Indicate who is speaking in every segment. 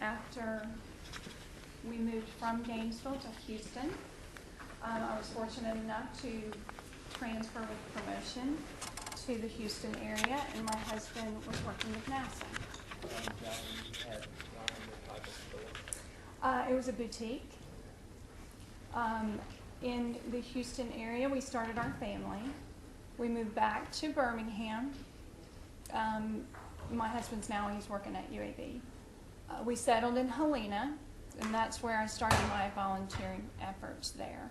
Speaker 1: After we moved from Gainesville to Houston, I was fortunate enough to transfer with promotion to the Houston area, and my husband was working with NASA. It was a boutique. In the Houston area, we started our family. We moved back to Birmingham. My husband's he's working at UAB. We settled in Helena, and that's where I started my volunteering efforts there.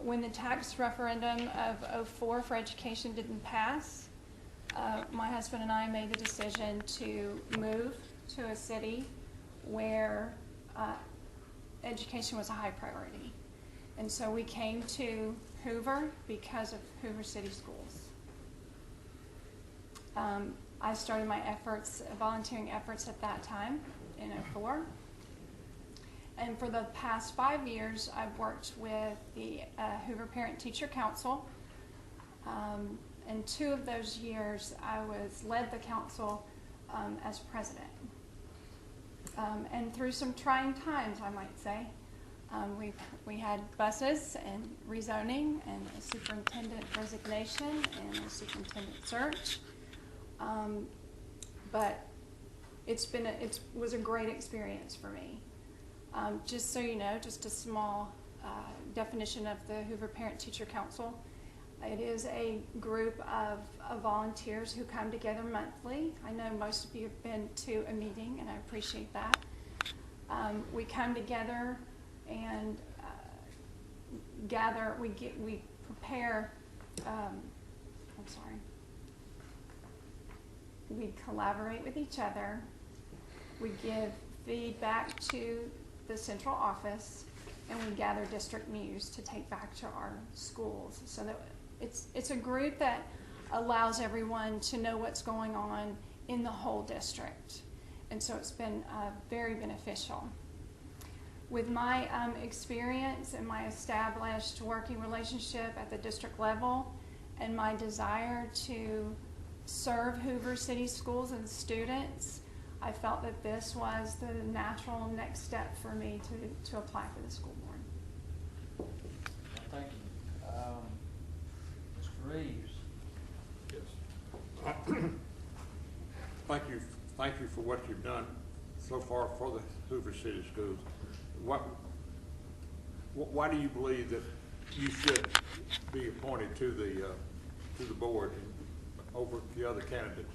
Speaker 1: When the tax referendum of '04 for education didn't pass, my husband and I made the decision to move to a city where education was a high priority. And so we came to Hoover because of Hoover City Schools. I started my volunteering efforts at that time in '04. And for the past 5 years, I've worked with the Hoover Parent Teacher Council. And 2 of those years, I led the council as president. And through some trying times, I might say, we had buses and rezoning and a superintendent resignation and a superintendent search. But it was a great experience for me. Just so you know, just a small definition of the Hoover Parent Teacher Council. It is a group of volunteers who come together monthly. I know most of you have been to a meeting, and I appreciate that. We come together and gather. We prepare. We collaborate with each other. We give feedback to the central office, and we gather district news to take back to our schools. So that it's a group that allows everyone to know what's going on in the whole district. And so it's been very beneficial. With my experience and my established working relationship at the district level and my desire to serve Hoover City Schools and students, I felt that this was the natural next step for me to apply for the school board.
Speaker 2: Thank you. Mr. Reeves.
Speaker 3: Yes. Thank you for what you've done so far for the Hoover City Schools. Why do you believe that you should be appointed to the board over the other candidates?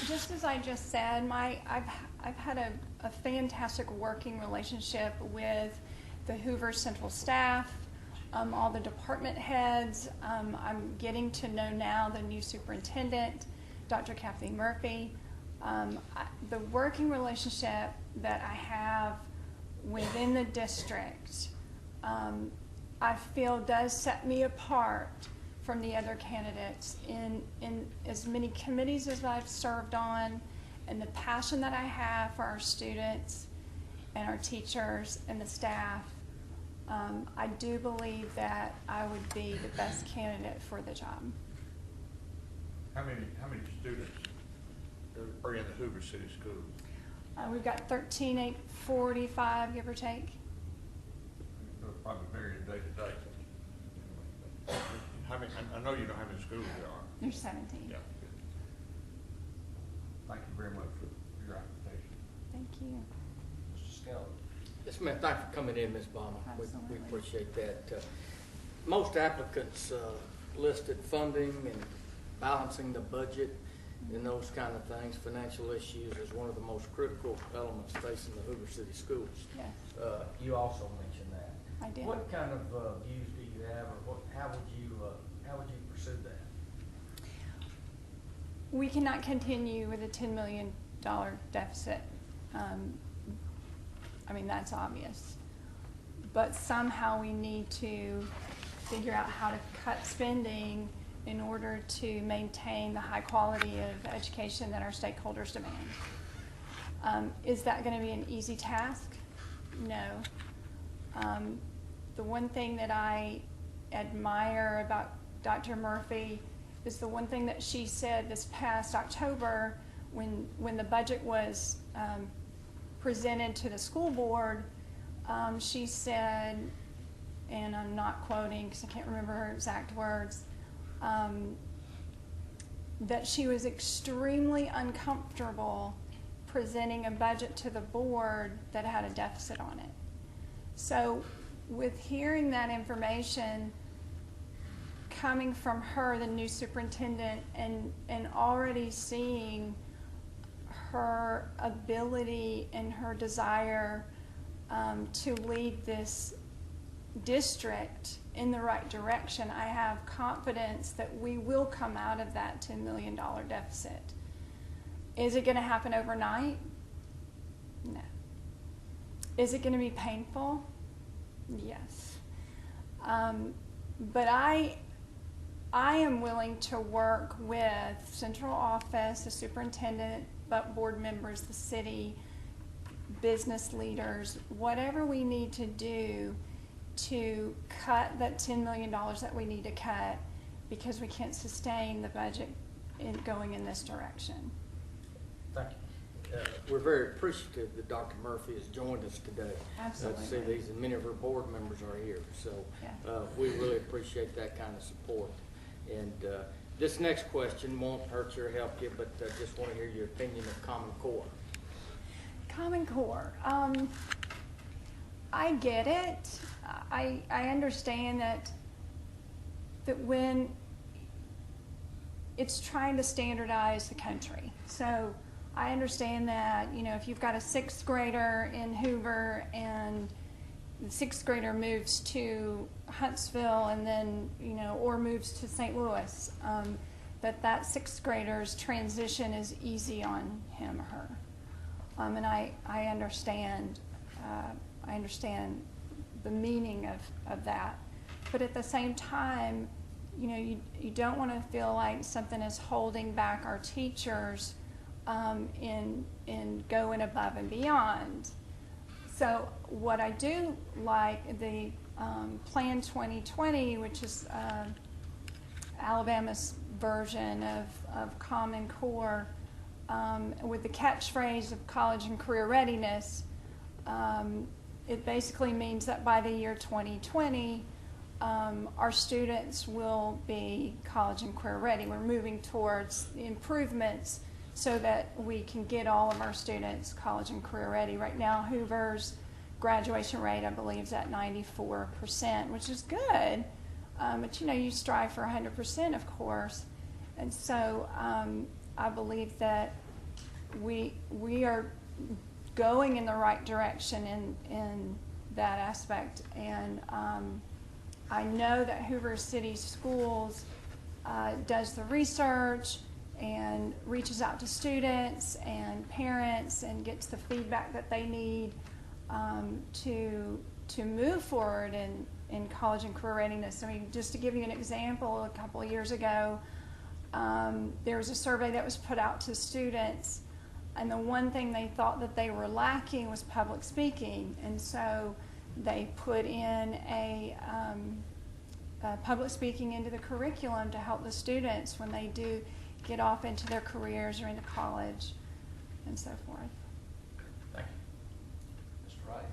Speaker 1: Just as I just said, I've had a fantastic working relationship with the Hoover Central staff, all the department heads. I'm getting to know now the new superintendent, Dr. Kathy Murphy. The working relationship that I have within the district, I feel does set me apart from the other candidates in as many committees as I've served on, and the passion that I have for our students and our teachers and the staff. I do believe that I would be the best candidate for the job.
Speaker 3: How many students are in the Hoover City Schools?
Speaker 1: We've got 13,845, give or take.
Speaker 3: It'll probably vary day to day. I know you know how many schools there are.
Speaker 1: There's 17.
Speaker 3: Yeah. Thank you very much for your application.
Speaker 1: Thank you.
Speaker 2: Mr. Skelton.
Speaker 4: Yes, ma'am. Thanks for coming in, Ms. Bamman. We
Speaker 1: Absolutely.
Speaker 4: appreciate that. Most applicants listed funding and balancing the budget and those kind of things, financial issues, is one of the most critical elements facing the Hoover City Schools.
Speaker 1: Yes,
Speaker 2: You also mentioned that.
Speaker 1: I did.
Speaker 2: What kind of views do you have, or how would you pursue that?
Speaker 1: We cannot continue with a $10 million deficit. I mean, that's obvious. But somehow we need to figure out how to cut spending in order to maintain the high quality of education that our stakeholders demand. Is that going to be an easy task? No. The one thing that I admire about Dr. Murphy is the one thing that she said this past October when the budget was presented to the school board, she said, and I'm not quoting because I can't remember her exact words, that she was extremely uncomfortable presenting a budget to the board that had a deficit on it. So with hearing that information coming from her, the new superintendent, and already seeing her ability and her desire to lead this district in the right direction, I have confidence that we will come out of that $10 million deficit. Is it going to happen overnight? No. Is it going to be painful? Yes. But I am willing to work with central office, the superintendent, but board members, the city, business leaders, whatever we need to do to cut that $10 million that we need to cut, because we can't sustain the budget going in this direction.
Speaker 2: Thank you.
Speaker 4: We're very appreciative that Dr. Murphy has joined us today.
Speaker 1: Absolutely.
Speaker 4: To see these, and many of our board members are here, so
Speaker 1: Yeah.
Speaker 4: we really appreciate that kind of support. And this next question won't hurt you or help you, but I just want to hear your opinion of Common Core.
Speaker 1: Common Core. I get it. I understand that when it's trying to standardize the country. So I understand that, if you've got a sixth grader in Hoover and the sixth grader moves to Huntsville and then, or moves to St. Louis, that sixth grader's transition is easy on him or her. And I understand the meaning of that. But at the same time, you don't want to feel like something is holding back our teachers in going above and beyond. So what I do like, the Plan 2020, which is Alabama's version of Common Core, with the catchphrase of college and career readiness, it basically means that by the year 2020, our students will be college and career ready. We're moving towards improvements so that we can get all of our students college and career ready. Right now, Hoover's graduation rate, I believe, is at 94%, which is good. But you strive for 100%, of course. And so I believe that we are going in the right direction in that aspect. And I know that Hoover City Schools does the research and reaches out to students and parents and gets the feedback that they need to move forward in college and career readiness. I mean, just to give you an example, a couple of years ago, there was a survey that was put out to students, and the one thing they thought that they were lacking was public speaking, and so they put in a public speaking into the curriculum to help the students when they do get off into their careers or into college and so forth.
Speaker 2: Thank you. Mr. Wright?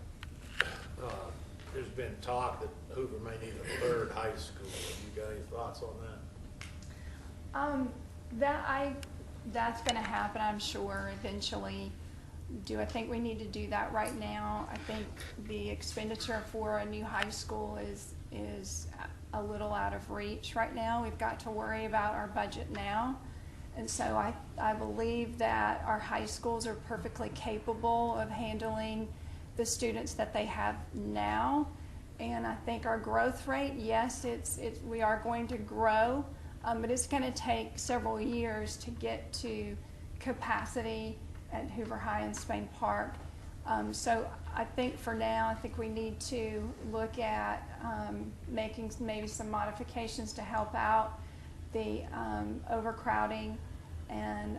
Speaker 5: There's been talk that Hoover may need a third high school. Have you got any thoughts on that?
Speaker 1: That's going to happen, I'm sure, eventually. Do I think we need to do that right now? I think the expenditure for a new high school is a little out of reach right now. We've got to worry about our budget now. And so I believe that our high schools are perfectly capable of handling the students that they have now. And I think our growth rate, yes, we are going to grow, but it's going to take several years to get to capacity at Hoover High and Spain Park. So I think for now, I think we need to look at making maybe some modifications to help out the overcrowding and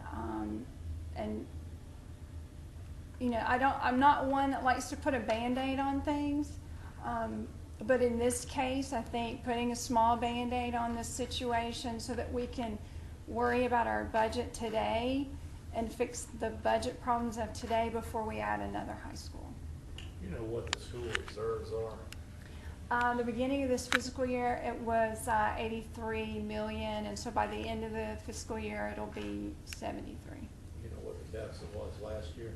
Speaker 1: I'm not one that likes to put a Band-Aid on things, but in this case, I think putting a small Band-Aid on this situation so that we can worry about our budget today and fix the budget problems of today before we add another high school.
Speaker 5: You know what the school reserves are?
Speaker 1: The beginning of this fiscal year, it was 83 million, and so by the end of the fiscal year, it'll be 73.
Speaker 5: You know what the deficit was last year?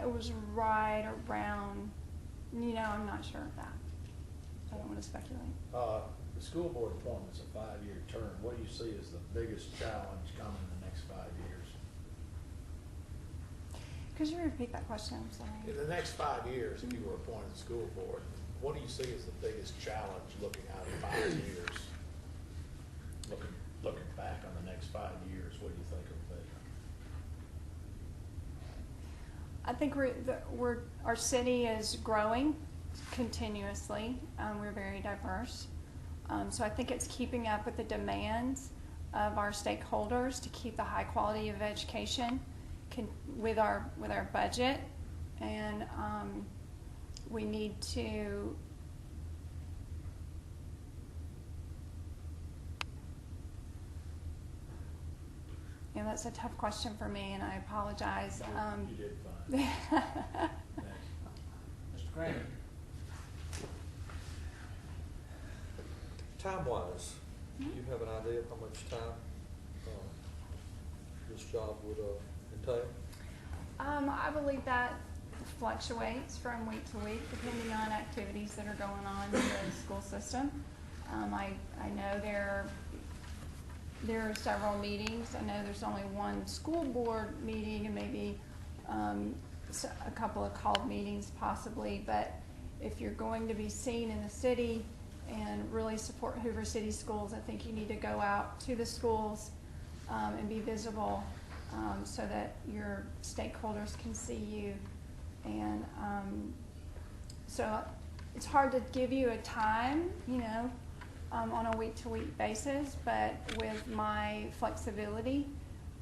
Speaker 1: It was right around, I'm not sure of that. I don't want to speculate.
Speaker 5: The school board appointment's a 5-year term. What do you see as the biggest challenge coming in the next 5 years?
Speaker 1: Could you repeat that question? I'm sorry.
Speaker 5: In the next 5 years, if you were appointed to the school board, what do you see as the biggest challenge looking out at 5 years? Looking back on the next 5 years, what do you think it'll be?
Speaker 1: I think our city is growing continuously. We're very diverse. So I think it's keeping up with the demands of our stakeholders to keep the high quality of education with our budget, and we need to that's a tough question for me, and I apologize.
Speaker 5: You did fine.
Speaker 2: Mr. Graham?
Speaker 6: Time-wise, do you have an idea of how much time this job would entail?
Speaker 1: I believe that fluctuates from week to week depending on activities that are going on in the school system. I know there are several meetings. I know there's only one school board meeting and maybe a couple of called meetings possibly, but if you're going to be seen in the city and really support Hoover City Schools, I think you need to go out to the schools and be visible so that your stakeholders can see you. And so it's hard to give you a time, on a week-to-week basis, but with my flexibility,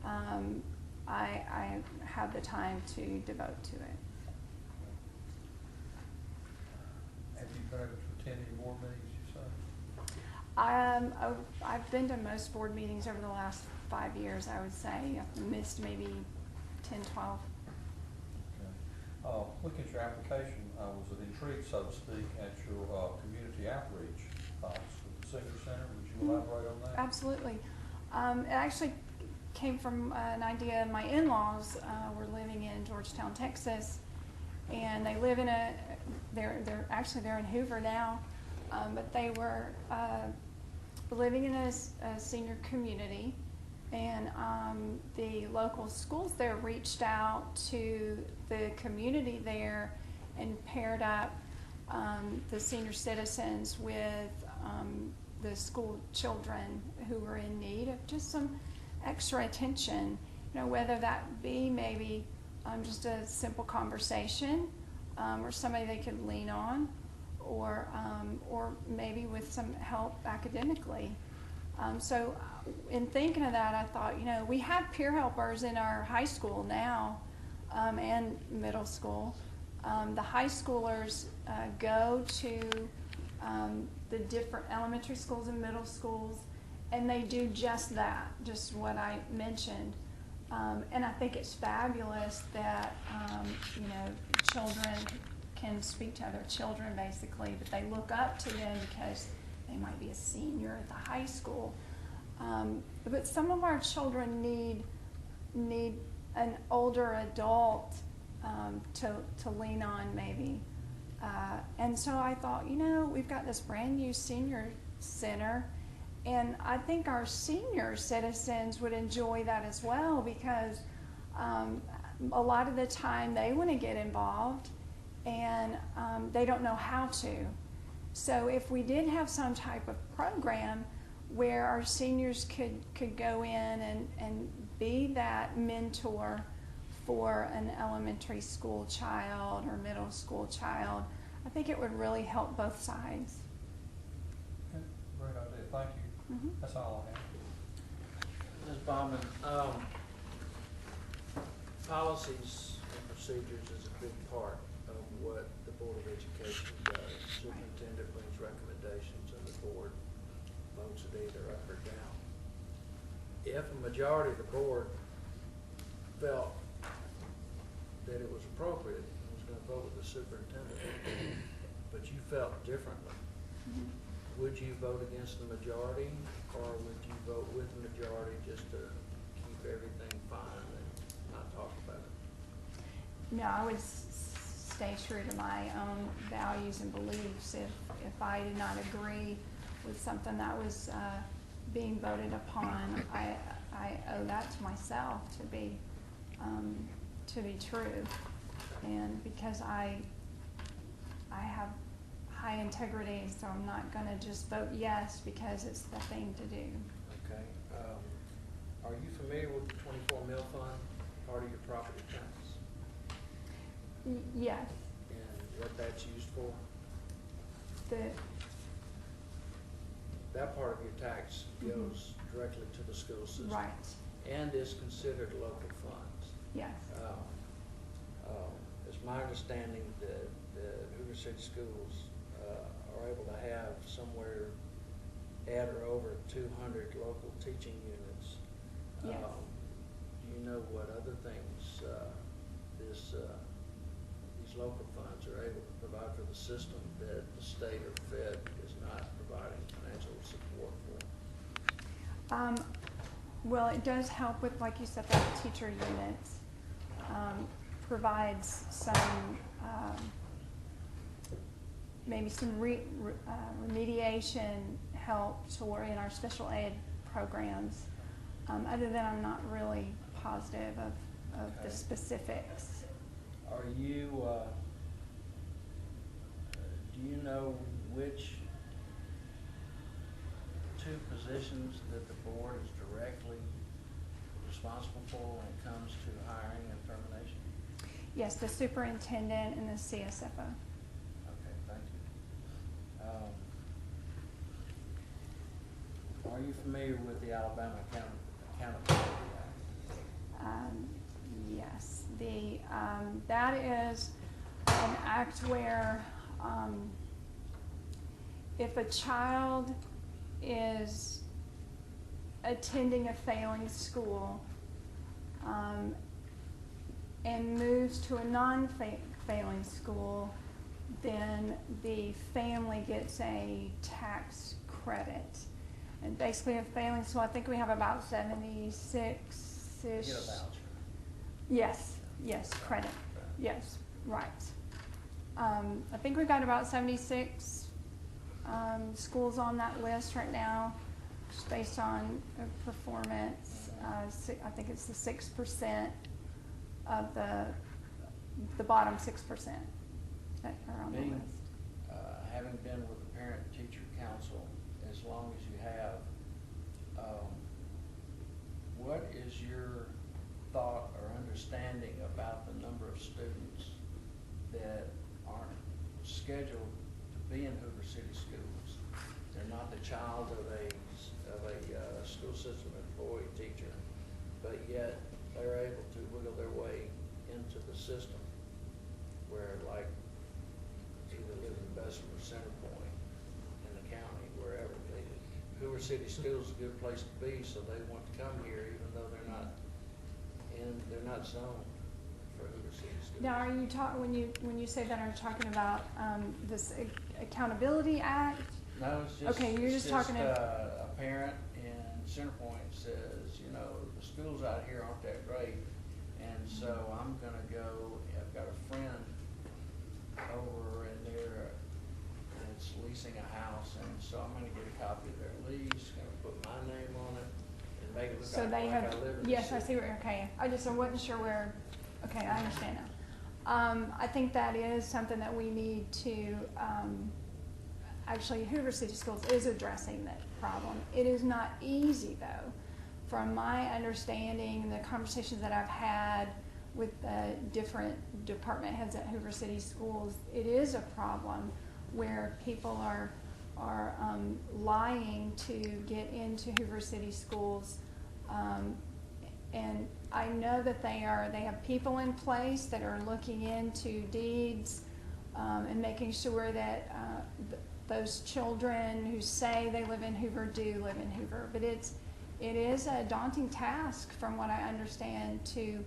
Speaker 1: I have the time to devote to it.
Speaker 6: Have you been able to attend any board meetings, you say?
Speaker 1: I've been to most board meetings over the last 5 years, I would say. I've missed maybe 10, 12.
Speaker 6: Okay. Looking at your application, I was intrigued, so to speak, at your community outreach thoughts with the senior center. Would you elaborate on that?
Speaker 1: Absolutely. It actually came from an idea. My in-laws were living in Georgetown, Texas, and they live in they're in Hoover now, but they were living in a senior community, and the local schools there reached out to the community there and paired up the senior citizens with the school children who were in need of just some extra attention, whether that be maybe just a simple conversation or somebody they could lean on, or maybe with some help academically. So in thinking of that, I thought, we have peer helpers in our high school now and middle school. The high schoolers go to the different elementary schools and middle schools, and they do just that, just what I mentioned. And I think it's fabulous that, children can speak to other children basically, but they look up to them because they might be a senior at the high school. But some of our children need an older adult to lean on maybe. And so I thought, we've got this brand new senior center, and I think our senior citizens would enjoy that as well, because a lot of the time they want to get involved and they don't know how to. So if we did have some type of program where our seniors could go in and be that mentor for an elementary school child or middle school child, I think it would really help both sides.
Speaker 6: Okay. Great idea. Thank you.
Speaker 1: Mm-hmm.
Speaker 6: That's all I have.
Speaker 4: Ms. Bamman, policies and procedures is a big part of what the Board of Education does. Superintendent brings recommendations and the board votes it either up or down. If a majority of the board
Speaker 2: felt that it was appropriate and was gonna vote with the superintendent, but you felt differently, would you vote against the majority, or would you vote with the majority just to keep everything fine and not talk about it?
Speaker 1: No, I would stay true to my own values and beliefs. If I did not agree with something that was being voted upon, I owe that to myself to be true. And because I have high integrity, so I'm not gonna just vote yes because it's the thing to do.
Speaker 2: Okay, are you familiar with the 24 mil fund, part of your property tax?
Speaker 1: Yes,
Speaker 2: And what that's used for?
Speaker 1: the,
Speaker 2: That part of your tax goes directly to the school system.
Speaker 1: right,
Speaker 2: And is considered local funds.
Speaker 1: yes,
Speaker 2: It's my understanding that the Hoover City Schools are able to have somewhere at or over 200 local teaching units.
Speaker 1: yes.
Speaker 2: Do you know what other things these local funds are able to provide for the system that the state or Fed is not providing financial support for?
Speaker 1: Well, it does help with, like you said, that teacher units, provides some, maybe some remediation help toward in our special ed programs. Other than I'm not really positive of the
Speaker 2: Okay.
Speaker 1: specifics.
Speaker 2: Are you, do you know which two positions that the board is directly responsible for when it comes to hiring and termination?
Speaker 1: Yes, the superintendent and the CSFO.
Speaker 2: Okay, thank you. Are you familiar with the Alabama Accountability Act?
Speaker 1: Yes, that is an act where, if a child is attending a failing school, and moves to a non-failing school, then the family gets a tax credit. And basically a failing school, I think we have about 76-ish.
Speaker 2: You get a voucher.
Speaker 1: Yes, credit, yes, right. I think we've got about 76 schools on that list right now, just based on performance. I think it's the 6% of the bottom 6% that are on the
Speaker 2: Being,
Speaker 1: list.
Speaker 2: having been with the parent-teacher council as long as you have, what is your thought or understanding about the number of students that aren't scheduled to be in Hoover City schools? They're not the child of a school system employee teacher, but yet they're able to wiggle their way into the system, where like either live in Bessemer or Center Point in the county, wherever. Hoover City Schools is a good place to be, so they want to come here even though they're not zoned for Hoover City Schools.
Speaker 1: Now, are you when you say that, are you talking about this Accountability Act?
Speaker 2: No, it's just,
Speaker 1: Okay, you're just talking
Speaker 2: a parent in Center Point says, you know, the schools out here aren't that great, and so I'm gonna go, I've got a friend over in there that's leasing a house, and so I'm gonna get a copy of their lease, gonna put my name on it, and make it look
Speaker 1: So
Speaker 2: like
Speaker 1: they
Speaker 2: I
Speaker 1: have,
Speaker 2: live in the
Speaker 1: yes, I
Speaker 2: city.
Speaker 1: see where, okay, I wasn't sure where, okay, I understand now. I think that is something that we need to, actually, Hoover City Schools is addressing that problem. It is not easy, though. From my understanding, the conversations that I've had with the different department heads at Hoover City Schools, it is a problem where people are lying to get into Hoover City Schools. And I know that they have people in place that are looking into deeds and making sure that those children who say they live in Hoover do live in Hoover. But it is a daunting task, from what I understand, to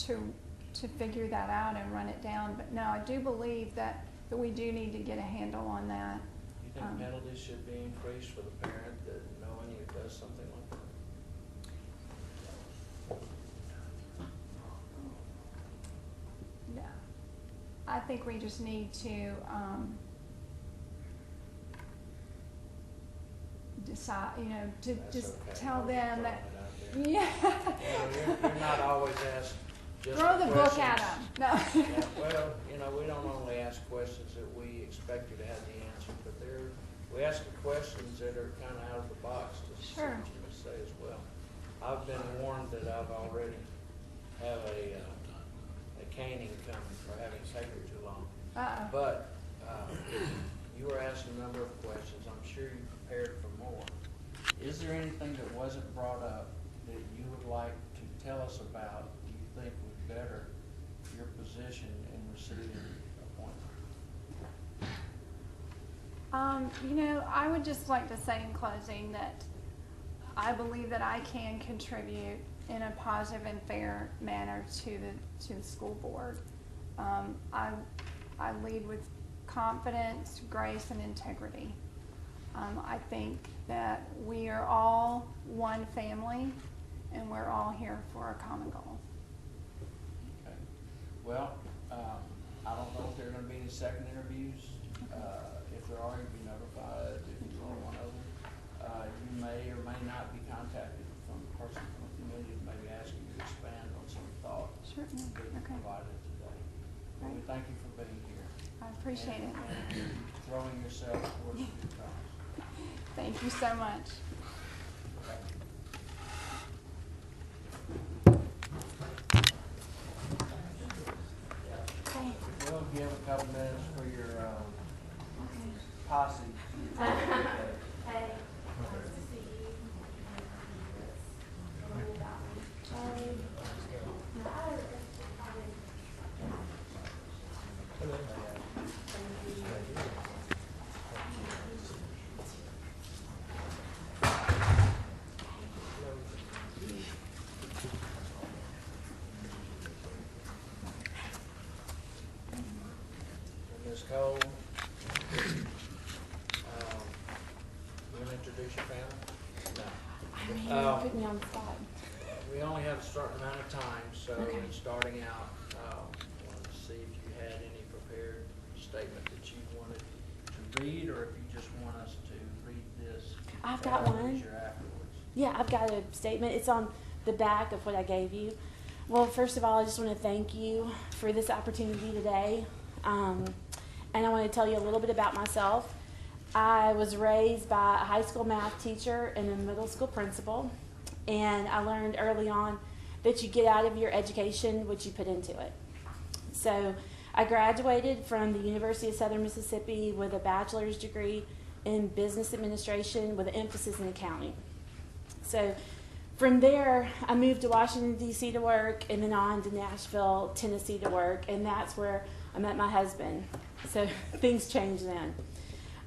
Speaker 1: to figure that out and run it down. But no, I do believe that we do need to get a handle on that.
Speaker 2: You think penalties should be increased for the parent that knowing it does something like that?
Speaker 1: No. I think we just need to decide, to
Speaker 2: That's
Speaker 1: just
Speaker 2: okay.
Speaker 1: tell them that,
Speaker 2: Throwing it out there.
Speaker 1: yeah.
Speaker 2: You're not always asked just
Speaker 1: Throw the book
Speaker 2: questions.
Speaker 1: at them. No.
Speaker 2: Yeah, well, we don't only ask questions that we expect you to have the answer, but we ask the questions that are kind of out of the box to see
Speaker 1: Sure.
Speaker 2: what you would say as well. I've been warned that I've already have a caning coming for having taken too long.
Speaker 1: Uh-oh.
Speaker 2: But you were asked a number of questions. I'm sure you prepared for more. Is there anything that wasn't brought up that you would like to tell us about that you think would better your position in receiving appointment?
Speaker 1: I would just like to say in closing that I believe that I can contribute in a positive and fair manner to the school board. I lead with confidence, grace, and integrity. I think that we are all one family, and we're all here for a common goal.
Speaker 2: Okay. Well, I don't know if there are going to be any second interviews. If there are, you'll be notified. If you are one of them, you may or may not be contacted from a person from the community, maybe asking you to expand on some thought
Speaker 1: Certainly.
Speaker 2: that you
Speaker 1: Okay.
Speaker 2: provided today. Well, we thank you for being here.
Speaker 1: I appreciate it.
Speaker 2: And throwing yourself towards the good cause.
Speaker 1: Thank you so much. Okay.
Speaker 2: We'll give a couple minutes for your posse. Ms. Cole, you want to introduce your family? No.
Speaker 7: Put me on the spot.
Speaker 2: We only have a certain amount of time, so
Speaker 7: Okay.
Speaker 2: in starting out, I wanted to see if you had any prepared statement that you wanted to read, or if you just want us to read this.
Speaker 7: I've got
Speaker 2: and
Speaker 7: one.
Speaker 2: read your afterwards.
Speaker 7: Yeah, I've got a statement. It's on the back of what I gave you. Well, first of all, I just want to thank you for this opportunity today. And I want to tell you a little bit about myself. I was raised by a high school math teacher and a middle school principal. And I learned early on that you get out of your education what you put into it. So I graduated from the University of Southern Mississippi with a bachelor's degree in business administration with an emphasis in accounting. So from there, I moved to Washington, D.C. to work, and then on to Nashville, Tennessee to work, and that's where I met my husband. So things changed then.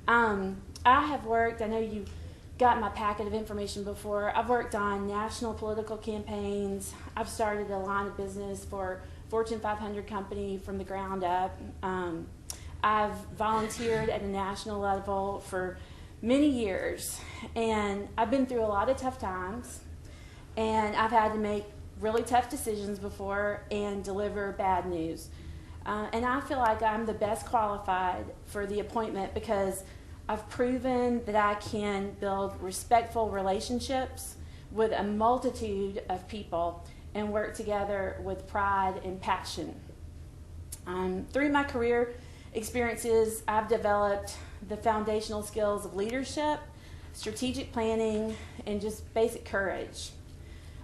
Speaker 7: I have worked, I know you got my packet of information before, I've worked on national political campaigns. I've started a line of business for Fortune 500 company from the ground up. I've volunteered at a national level for many years, and I've been through a lot of tough times, and I've had to make really tough decisions before and deliver bad news. And I feel like I'm the best qualified for the appointment because I've proven that I can build respectful relationships with a multitude of people and work together with pride and passion. Through my career experiences, I've developed the foundational skills of leadership, strategic planning, and just basic courage.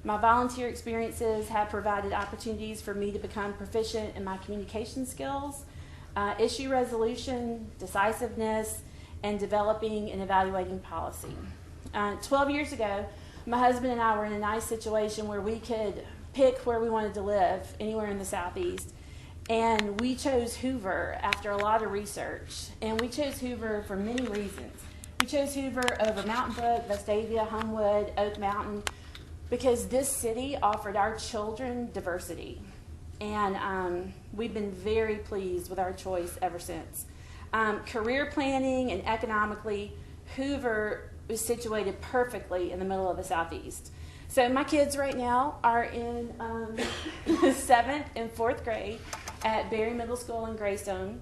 Speaker 7: My volunteer experiences have provided opportunities for me to become proficient in my communication skills, issue resolution, decisiveness, and developing and evaluating policy. 12 years ago, my husband and I were in a nice situation where we could pick where we wanted to live, anywhere in the Southeast. And we chose Hoover after a lot of research. And we chose Hoover for many reasons. We chose Hoover over Mountain Brook, Vestavia, Homewood, Oak Mountain, because this city offered our children diversity. and we've been very pleased with our choice ever since. Career planning and economically, Hoover is situated perfectly in the middle of the Southeast. So my kids right now are in 7th and 4th grade at Berry Middle School in Greystone.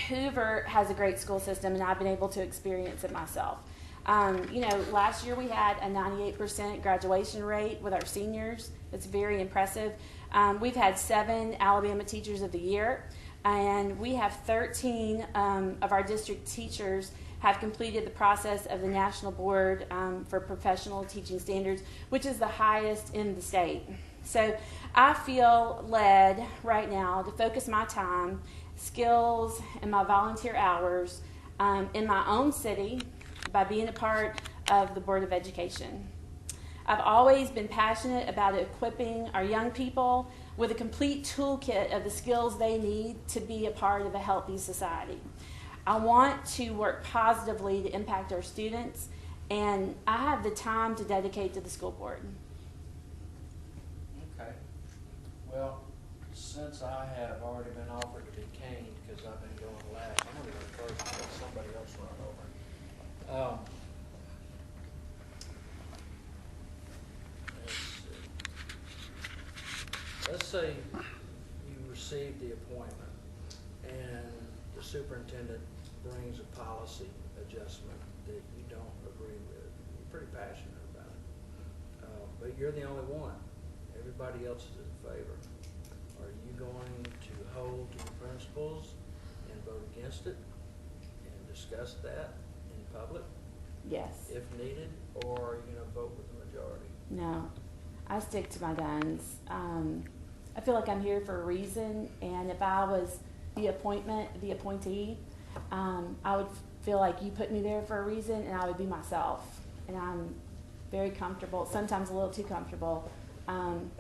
Speaker 7: Hoover has a great school system, and I've been able to experience it myself. Last year we had a 98% graduation rate with our seniors. It's very impressive. We've had 7 Alabama Teachers of the Year, and we have 13 of our district teachers have completed the process of the National Board for Professional Teaching Standards, which is the highest in the state. So I feel led right now to focus my time, skills, and my volunteer hours in my own city by being a part of the Board of Education. I've always been passionate about equipping our young people with a complete toolkit of the skills they need to be a part of a healthy society. I want to work positively to impact our students, and I have the time to dedicate to the school board.
Speaker 2: Okay. Well, since I have already been offered to be caned because I've been going last, I'm going to go first and let somebody else run over. Let's say you receive the appointment and the superintendent brings a policy adjustment that you don't agree with. You're pretty passionate about it. But you're the only one. Everybody else is in favor. Are you going to hold to the principles and vote against it and discuss that in public
Speaker 7: Yes.
Speaker 2: if needed, or are you going to vote with the majority?
Speaker 7: No, I stick to my guns. I feel like I'm here for a reason, and if I was the appointee, I would feel like you put me there for a reason, and I would be myself. And I'm very comfortable, sometimes a little too comfortable,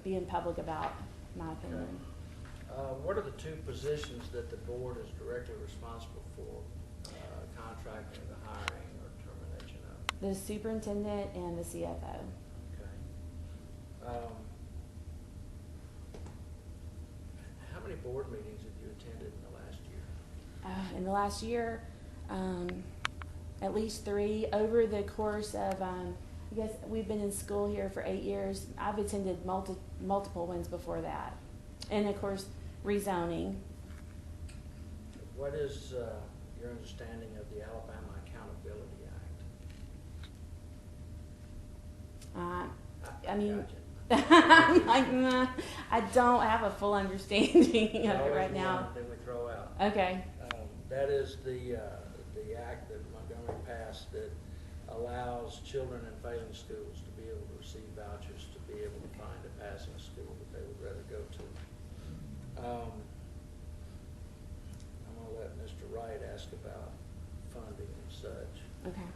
Speaker 7: being public about my opinion.
Speaker 2: What are the 2 positions that the board is directly responsible for, contracting, the hiring, or termination of?
Speaker 7: The superintendent and the CFO.
Speaker 2: Okay. How many board meetings have you attended in the last year?
Speaker 7: In the last year, at least 3. Over the course of, I guess we've been in school here for 8 years. I've attended multiple ones before that. And of course, rezoning.
Speaker 2: What is your understanding of the Alabama Accountability Act?
Speaker 7: I mean,
Speaker 2: Gotcha.
Speaker 7: I'm like, nah, I don't have a full understanding of it right now.
Speaker 2: That we throw out.
Speaker 7: Okay.
Speaker 2: That is the act that Montgomery passed that allows children in failing schools to be able to receive vouchers to be able to find a passing school that they would rather go to. I'm going to let Mr. Wright ask about funding and such.
Speaker 7: Okay.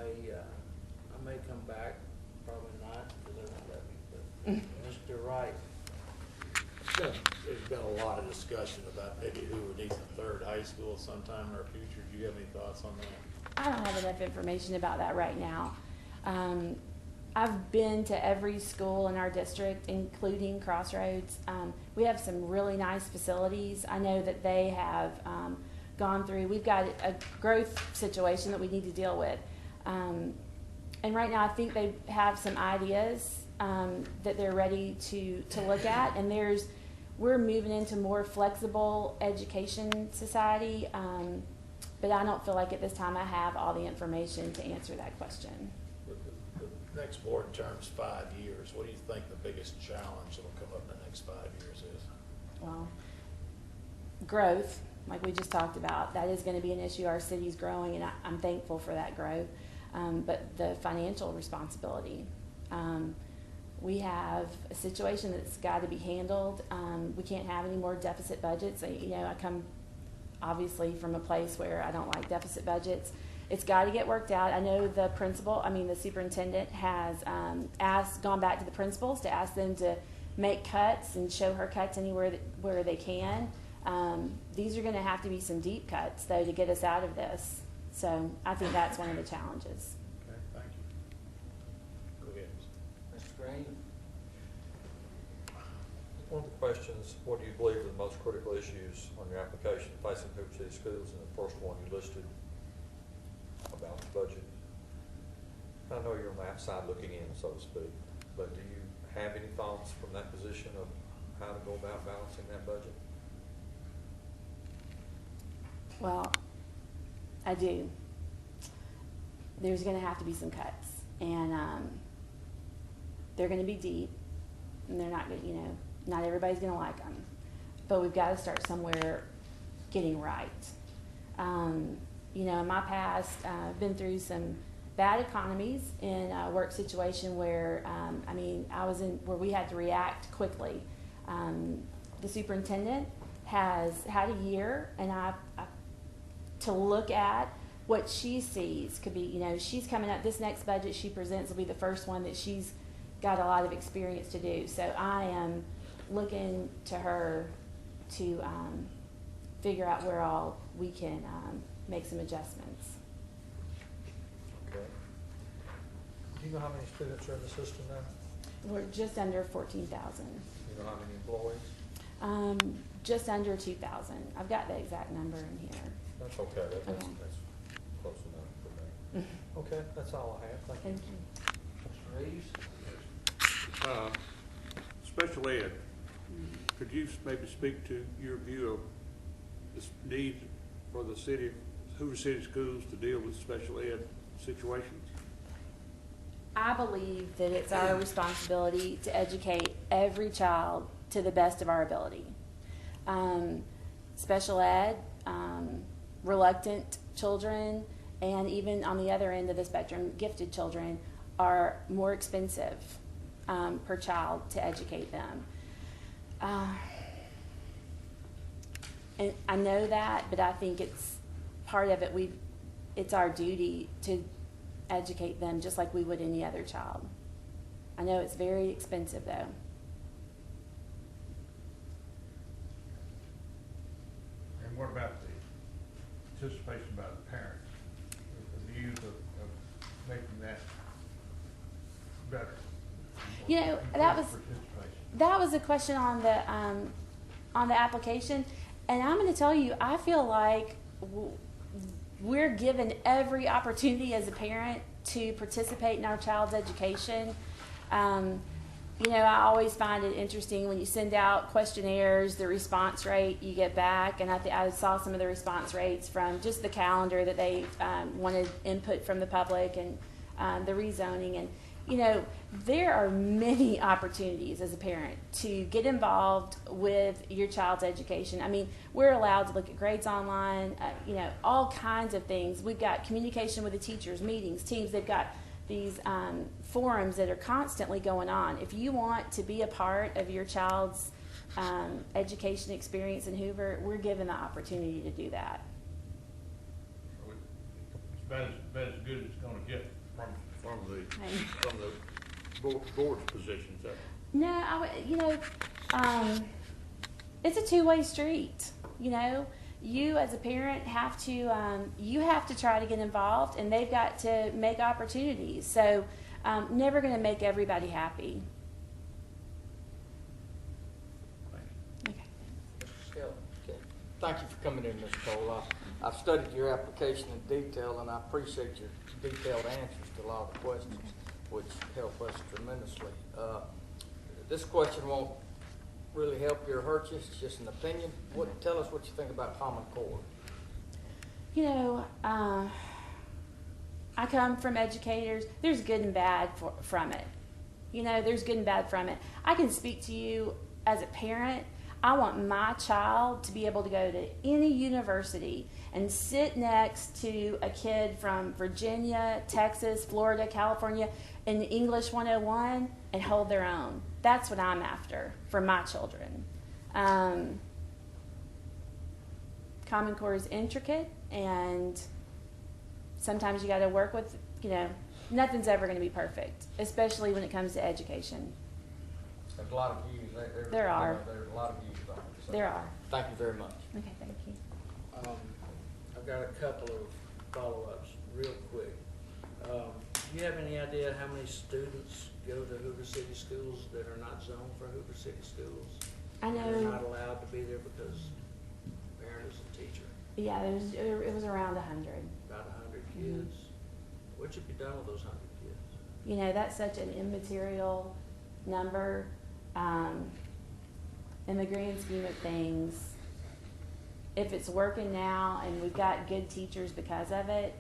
Speaker 2: I may come back, probably not, because they won't let me, but Mr. Wright.
Speaker 5: There's been a lot of discussion about maybe Hoover needs a 3rd high school sometime in our future. Do you have any thoughts on that?
Speaker 7: I don't have enough information about that right now. I've been to every school in our district, including Crossroads. We have some really nice facilities. I know that they have gone through, we've got a growth situation that we need to deal with. And right now I think they have some ideas that they're ready to look at. And we're moving into more flexible education society. But I don't feel like at this time I have all the information to answer that question.
Speaker 5: The next board term's 5 years. What do you think the biggest challenge that will come up in the next 5 years is?
Speaker 7: Well, growth, like we just talked about, that is going to be an issue. Our city's growing, and I'm thankful for that growth. But the financial responsibility, we have a situation that's got to be handled. We can't have any more deficit budgets. I come obviously from a place where I don't like deficit budgets. It's got to get worked out. I know the superintendent has gone back to the principals to ask them to make cuts and show her cuts anywhere where they can. These are going to have to be some deep cuts, though, to get us out of this. So I think that's one of the challenges.
Speaker 5: Okay, thank
Speaker 2: Green?
Speaker 6: One of the questions, what do you believe are the most critical issues on your application facing Hoover City Schools? And the first one you listed about the budget. I know you're on the outside looking in, so to speak, but do you have any thoughts from that position of how to go about balancing that budget?
Speaker 7: Well, I do. There's going to have to be some cuts, and they're going to be deep, and they're not going to, not everybody's going to like them, but we've got to start somewhere getting right. In my past, I've been through some bad economies in a work situation where, I was in where we had to react quickly. The superintendent has had a year, and I to look at what she sees could be, she's coming up, this next budget she presents will be the first one that she's got a lot of experience to do. So I am looking to her to figure out where all we can make some adjustments.
Speaker 6: Okay. Do you know how many students are in the system now?
Speaker 7: We're just under 14,000.
Speaker 6: Do you know how many employees?
Speaker 7: Just under 2,000. I've got the exact number in here.
Speaker 6: That's okay. That's
Speaker 7: Okay.
Speaker 6: close enough for me. Okay, that's all I have. Thank you.
Speaker 7: Thank you.
Speaker 2: Mr. Reeves?
Speaker 3: Special ed, could you maybe speak to your view of this need for the city, Hoover City Schools to deal with special ed situations?
Speaker 7: I believe that it's our responsibility to educate every child to the best of our ability. Special ed, reluctant children, and even on the other end of the spectrum, gifted children are more expensive per child to educate them. And I know that, but I think it's part of it. It's our duty to educate them just like we would any other child. I know it's very expensive though.
Speaker 3: And what about the anticipation by the parents, the views of making that better?
Speaker 7: That was a question on the application, and I'm going to tell you, I feel like we're given every opportunity as a parent to participate in our child's education. I always find it interesting when you send out questionnaires, the response rate you get back, and I saw some of the response rates from just the calendar that they wanted input from the public and the rezoning. And, there are many opportunities as a parent to get involved with your child's education. We're allowed to look at grades online, all kinds of things. We've got communication with the teachers, meetings, teams. They've got these forums that are constantly going on. If you want to be a part of your child's education experience in Hoover, we're given the opportunity to do that.
Speaker 3: It's about as good as it's going to get from the board's positions.
Speaker 7: No, it's a two-way street. You as a parent have to try to get involved, and they've got to make opportunities. So, never going to make everybody happy. Okay.
Speaker 4: Mr. Scott, okay. Thank you for coming in, Ms. Cole. I've studied your application in detail, and I appreciate your detailed answers to a lot of the questions, which help us tremendously. This question won't really help you or hurt you. It's just an opinion. Tell us what you think about Common Core.
Speaker 7: I come from educators. There's good and bad from it. There's good and bad from it. I can speak to you as a parent. I want my child to be able to go to any university and sit next to a kid from Virginia, Texas, Florida, California in English 101 and hold their own. That's what I'm after for my children. Common Core is intricate, and sometimes you got to work with, nothing's ever going to be perfect, especially when it comes to education.
Speaker 6: There's a lot of views.
Speaker 7: There are.
Speaker 6: There's a lot of views on it. So.
Speaker 7: There are.
Speaker 4: Thank you very much.
Speaker 7: Okay, thank you.
Speaker 2: I've got a couple of follow-ups real quick. Do you have any idea how many students go to Hoover City Schools that are not zoned for Hoover City Schools?
Speaker 7: I
Speaker 2: And they're
Speaker 7: know,
Speaker 2: not allowed to be there because parent is a teacher?
Speaker 7: yeah, it was around 100.
Speaker 2: About 100
Speaker 7: Mhm.
Speaker 2: kids? What should be done with those 100 kids?
Speaker 7: You know, that's such an immaterial number. In the grand scheme of things, if it's working now and we've got good teachers because of it,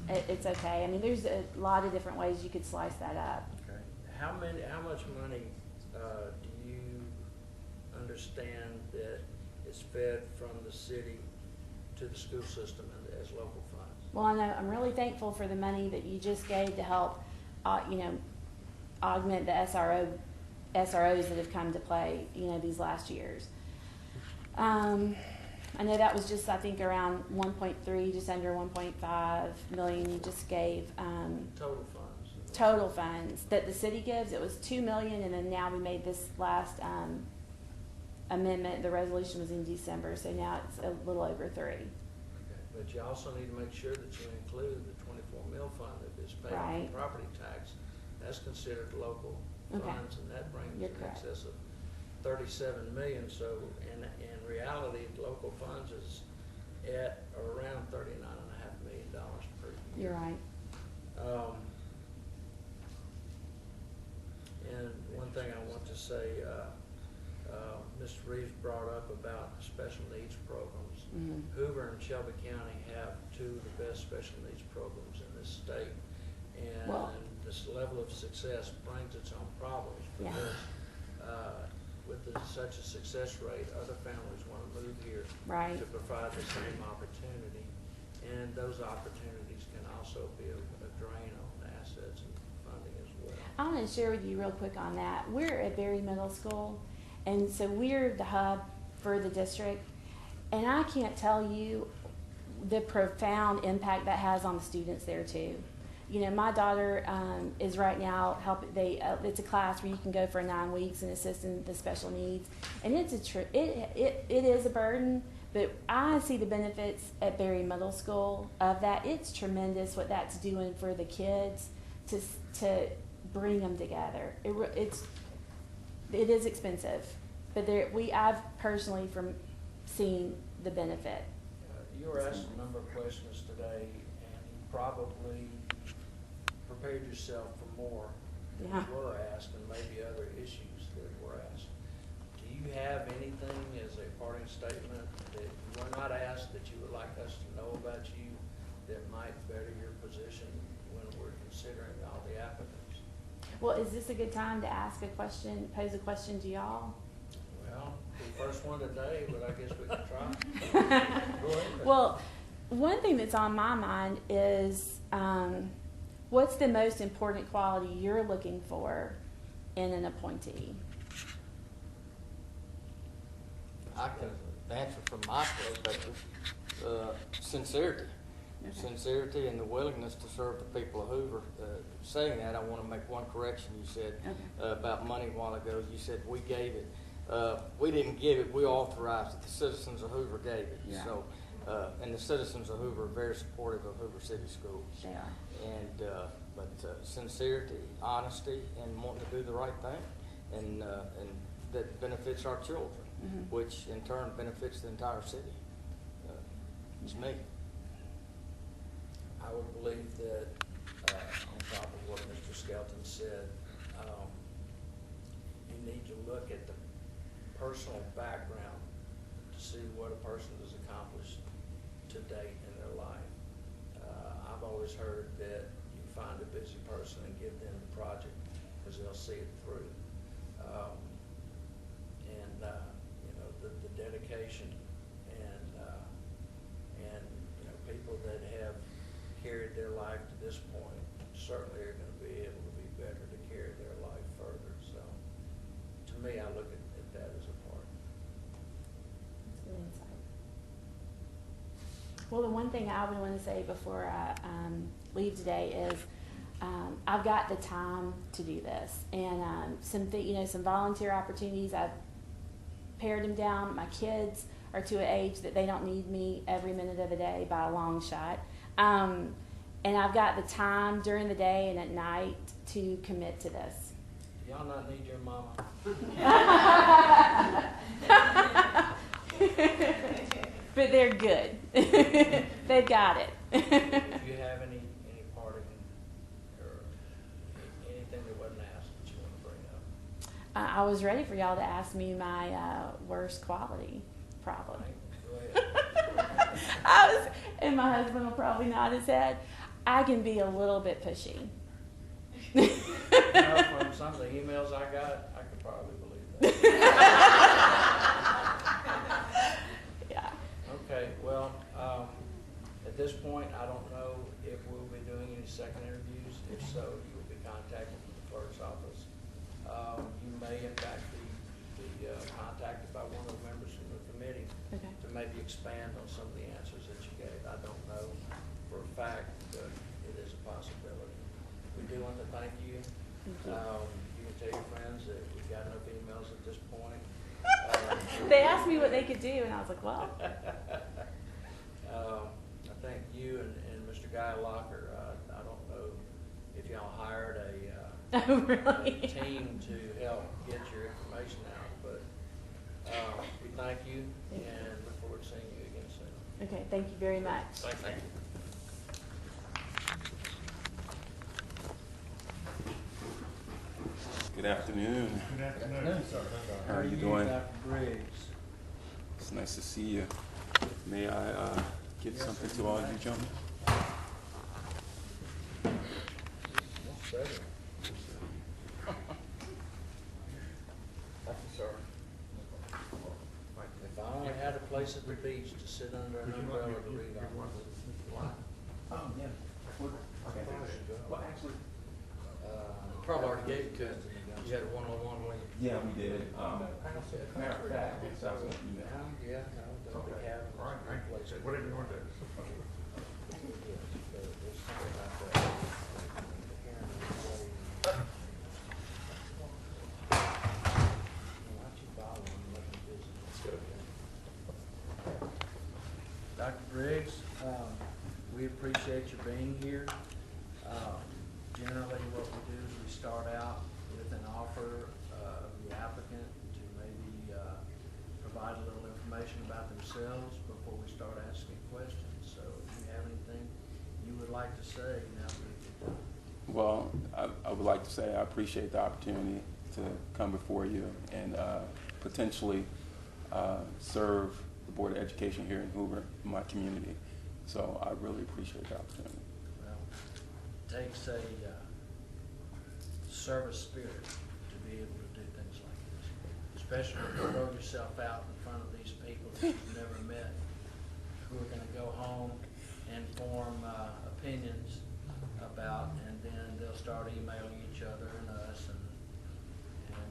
Speaker 7: it's okay. I mean, there's a lot of different ways you could slice that up.
Speaker 2: Okay. How much money do you understand that is fed from the city to the school system as local funds?
Speaker 7: Well, I know, I'm really thankful for the money that you just gave to help, augment the SROs that have come to play, these last years. I know that was just, I think, around 1.3, just under 1.5 million you just gave,
Speaker 2: Total funds?
Speaker 7: total funds that the city gives. It was 2 million, and then now we made this last, amendment. The resolution was in December, so now it's a little over 3.
Speaker 2: Okay. But you also need to make sure that you include the 24 mil fund that is paid
Speaker 7: Right.
Speaker 2: for property tax. That's considered local
Speaker 7: Okay.
Speaker 2: funds, and that brings
Speaker 7: You're
Speaker 2: in
Speaker 7: correct.
Speaker 2: excess of 37 million. So in reality, local funds is at or around $39.5 million per year.
Speaker 7: You're right.
Speaker 2: And one thing I want to say, Mr. Reeves brought up about special needs programs.
Speaker 7: Mhm.
Speaker 2: Hoover and Shelby County have 2 of the best special needs programs in this state. And
Speaker 7: Well-
Speaker 2: this level of success brings its own problems
Speaker 7: Yeah.
Speaker 2: because with such a success rate, other families want to move here
Speaker 7: Right.
Speaker 2: to provide the same opportunity. And those opportunities can also be a drain on assets and funding as well.
Speaker 7: I want to share with you real quick on that. We're at Berry Middle School, and so we're the hub for the district. And I can't tell you the profound impact that has on the students there too. My daughter is right now it's a class where you can go for 9 weeks and assist in the special needs, and it is a burden. But I see the benefits at Berry Middle School of that. It's tremendous what that's doing for the kids to bring them together. It is expensive, but I've personally seen the benefit.
Speaker 2: You were asked a number of questions today, and you probably prepared yourself for more than
Speaker 7: Yeah.
Speaker 2: you were asked, and maybe other issues that were asked. Do you have anything as a parting statement that you were not asked that you would like us to know about you that might better your position when we're considering all the applicants?
Speaker 7: Well, is this a good time to pose a question to y'all?
Speaker 2: Well, the first one today, but I guess we can try. Go ahead.
Speaker 7: Well, one thing that's on my mind is what's the most important quality you're looking for in an appointee?
Speaker 4: I can answer from my perspective, sincerity.
Speaker 7: Okay.
Speaker 4: Sincerity and the willingness to serve the people of Hoover. Saying that, I want to make one correction. You said
Speaker 7: Okay.
Speaker 4: about money a while ago. You said we gave it. We didn't give it. We authorized it. The citizens of Hoover gave it.
Speaker 7: Yeah.
Speaker 4: So, and the citizens of Hoover are very supportive of Hoover City Schools.
Speaker 7: They are.
Speaker 4: And but sincerity, honesty, and wanting to do the right thing, and that benefits our children,
Speaker 7: Mhm.
Speaker 4: which in turn benefits the entire city. It's me.
Speaker 2: I would believe that, on top of what Mr. Skelton said, you need to look at the personal background to see what a person has accomplished to date in their life. I've always heard that you find a busy person and give them the project because they'll see it through. The dedication and people that have carried their life to this point certainly are going to be able to be better to carry their life further. So, to me, I look at that as a part.
Speaker 7: That's good insight. Well, the one thing I would want to say before I leave today is I've got the time to do this, and some volunteer opportunities. I've pared them down. My kids are to an age that they don't need me every minute of the day by a long shot. and I've got the time during the day and at night to commit to this.
Speaker 2: Do y'all not need your mama?
Speaker 7: But they're good. They've got it.
Speaker 2: Do you have any parting or anything that wasn't asked that you want to bring up?
Speaker 7: I was ready for y'all to ask me my worst quality problem.
Speaker 2: Go ahead.
Speaker 7: And my husband will probably nod his head. I can be a little bit pushy.
Speaker 2: You know, from some of the emails I got, I could probably believe that.
Speaker 7: Yeah.
Speaker 2: Okay, well, at this point, I don't know if we'll be doing any second interviews. If so, you will be contacted from the clerk's office. You may in fact be contacted by one of the members from the committee
Speaker 7: Okay.
Speaker 2: to maybe expand on some of the answers that you gave. I don't know for a fact, but it is a possibility. We do want to thank you.
Speaker 7: Thank you.
Speaker 2: You can tell your friends that we've got enough emails at this point.
Speaker 7: They asked me what they could do, and I was like, well.
Speaker 2: I think you and Mr. Guy Locker, I don't know if y'all hired
Speaker 7: Oh, really?
Speaker 2: a team to help get your information out, but we thank you and look forward to seeing you again soon.
Speaker 7: Okay, thank you very much.
Speaker 2: Thank you.
Speaker 8: Good afternoon.
Speaker 2: Good afternoon, sir.
Speaker 8: How are you doing?
Speaker 2: Dr. Briggs?
Speaker 8: It's nice to see you. May I give something to all you gentlemen?
Speaker 2: Yes, sir.
Speaker 6: Thank you, sir.
Speaker 2: If I only had a place at the beach to sit under an umbrella to read on.
Speaker 8: Oh, yeah. Okay. Well, actually,
Speaker 4: Probably already gave it to us. You had a one-on-one with you.
Speaker 8: yeah, we did. Matter of fact, it's out of email.
Speaker 2: Yeah, no, we have.
Speaker 3: Whatever you want to do.
Speaker 2: Dr. Briggs, we appreciate you being here. Generally, what we do is we start out with an offer of the applicant to maybe provide a little information about themselves before we start asking questions. So if you have anything you would like to say, now would be the time.
Speaker 8: Well, I would like to say I appreciate the opportunity to come before you and potentially serve the Board of Education here in Hoover, my community. So I really appreciate the opportunity.
Speaker 2: Well, it takes a service spirit to be able to do things like this, especially when you throw yourself out in front of these people that you've never met, who are going to go home and form opinions about, and then they'll start emailing each other and us, and